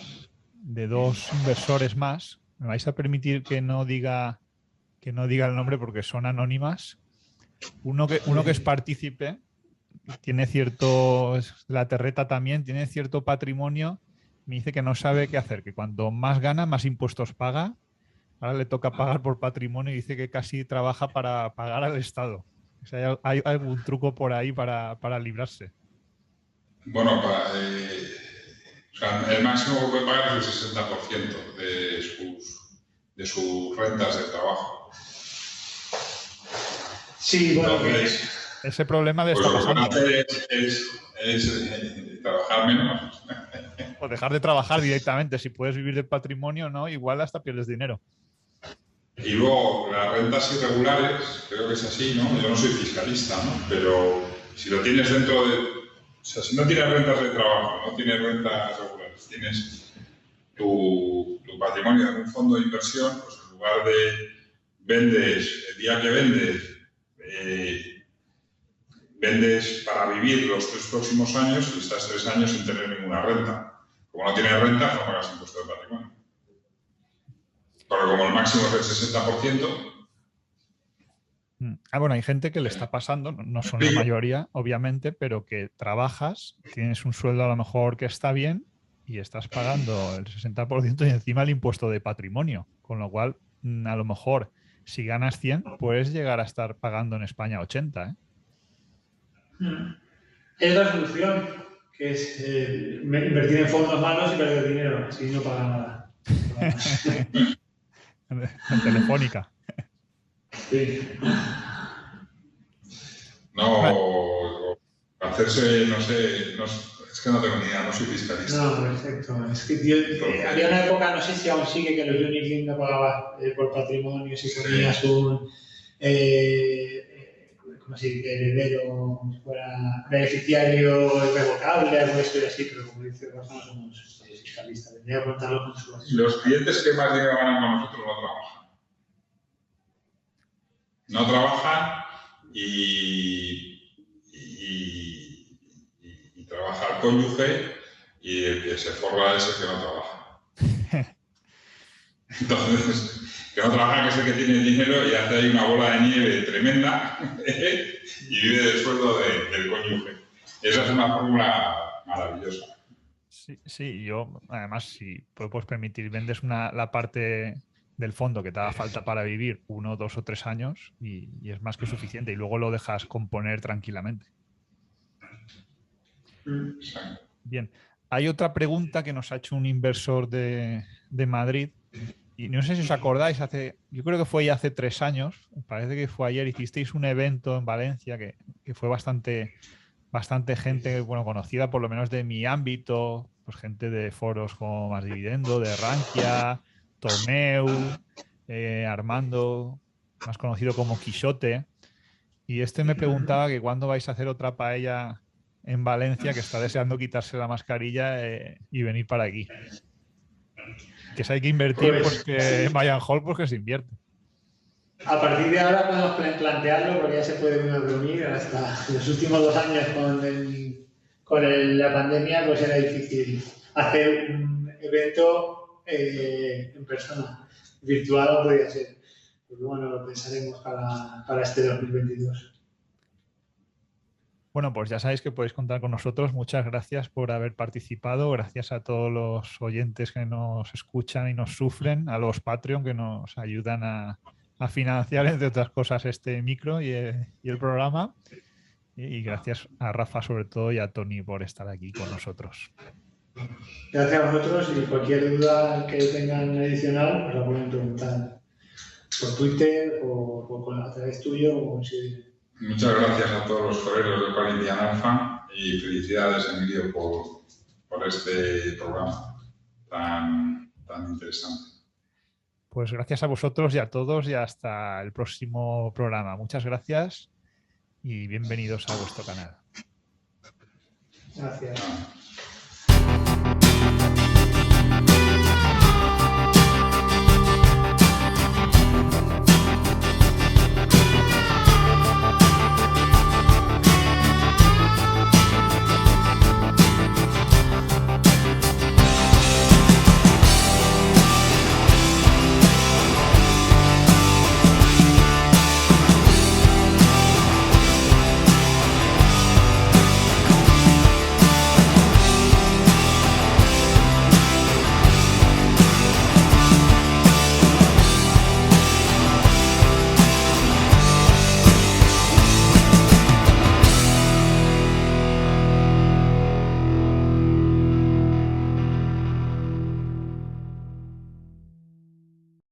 S1: 2 inversores más. Me vais a permitir que no diga el nombre porque son anónimas. Uno que es partícipe, tiene cierto, la terreta también, tiene cierto patrimonio, me dice que no sabe qué hacer, que cuanto más gana, más impuestos paga. Ahora le toca pagar por patrimonio y dice que casi trabaja para pagar al Estado. O sea, ¿hay algún truco por ahí para librarse?
S3: Bueno, o sea, el máximo que puede pagar es el 60% de sus rentas de trabajo.
S2: Sí, bueno,
S3: entonces,
S1: ese problema le está pasando.
S3: Lo que puede hacer es trabajar menos.
S1: O dejar de trabajar directamente. Si puedes vivir de patrimonio, ¿no? Igual hasta pierdes dinero.
S3: Y luego, las rentas irregulares, creo que es así, ¿no? Yo no soy fiscalista, ¿no? Pero si lo tienes dentro de... O sea, si no tienes rentas de trabajo, no tienes rentas regulares, tienes tu patrimonio en un fondo de inversión, pues en lugar de vendes, el día que vendes para vivir los 3 próximos años y estás 3 años sin tener ninguna renta. Como no tienes renta, no pagas impuesto de patrimonio. Pero como el máximo es el 60%...
S1: bueno, hay gente que le está pasando, no son la mayoría, obviamente, pero que trabajas, tienes un sueldo a lo mejor que está bien y estás pagando el 60% y encima el impuesto de patrimonio, con lo cual a lo mejor si ganas 100 puedes llegar a estar pagando en España 80, ¿eh?
S2: Hay otra solución, que es invertir en fondos malos y perder dinero, así no paga nada.
S1: En Telefónica.
S2: Sí.
S3: No, hacerse, no sé, es que no tengo ni idea, no soy fiscalista.
S2: No, perfecto. Es que había una época, no sé si aún sigue, que los unit no pagaba por patrimonio si ponías un como si heredero, como si fuera beneficiario irrevocable, algo de esto y así, pero como dice Rafa, no somos fiscalistas. Tendría que contarlo con su base.
S3: Los clientes que más dinero ganan con nosotros no trabajan. No trabajan y trabaja el cónyuge y el que se forra es el que no trabaja. Entonces, que no trabaja, que es el que tiene el dinero y hace ahí una bola de nieve tremenda y vive del sueldo del cónyuge. Esa es una fórmula maravillosa.
S1: Sí, yo además, si puedes permitir, vendes la parte del fondo que te haga falta para vivir 1, 2 o 3 años y es más que suficiente y luego lo dejas componer tranquilamente. Bien, hay otra pregunta que nos ha hecho un inversor de Madrid y no sé si os acordáis, yo creo que fue ya hace 3 años, parece que fue ayer, hicisteis un evento en Valencia que fue bastante gente, bueno, conocida por lo menos de mi ámbito, pues gente de foros como Más Dividendo, de Rankia, Tomeu, Armando, más conocido como Quixote, y me preguntaba que cuándo vais a hacer otra paella en Valencia, que está deseando quitarse la mascarilla y venir para aquí. Que si hay que invertir, pues que en Buy and Hold, pues que se invierte.
S2: A partir de ahora podemos plantearlo porque ya se puede uno reunir. Hasta los últimos 2 años con la pandemia pues era difícil hacer un evento en persona. Virtual no podía ser. Pero bueno, lo pensaremos para este 2022.
S1: Bueno, pues ya sabéis que podéis contar con nosotros. Muchas gracias por haber participado. Gracias a todos los oyentes que nos escuchan y nos sufren, a los Patreon que nos ayudan a financiar, entre otras cosas, este micro y el programa. Y gracias a Rafa sobre todo y a Tony por estar aquí con nosotros.
S2: Gracias a vosotros y cualquier duda que tengan adicional pues la pueden preguntar por Twitter o a través tuyo o si...
S3: Muchas gracias a todos los foreros de Quality and Alpha y felicidades, Emilio, por este programa tan interesante.
S1: Pues gracias a vosotros y a todos y hasta el próximo programa. Muchas gracias y bienvenidos a vuestro canal.
S2: Gracias.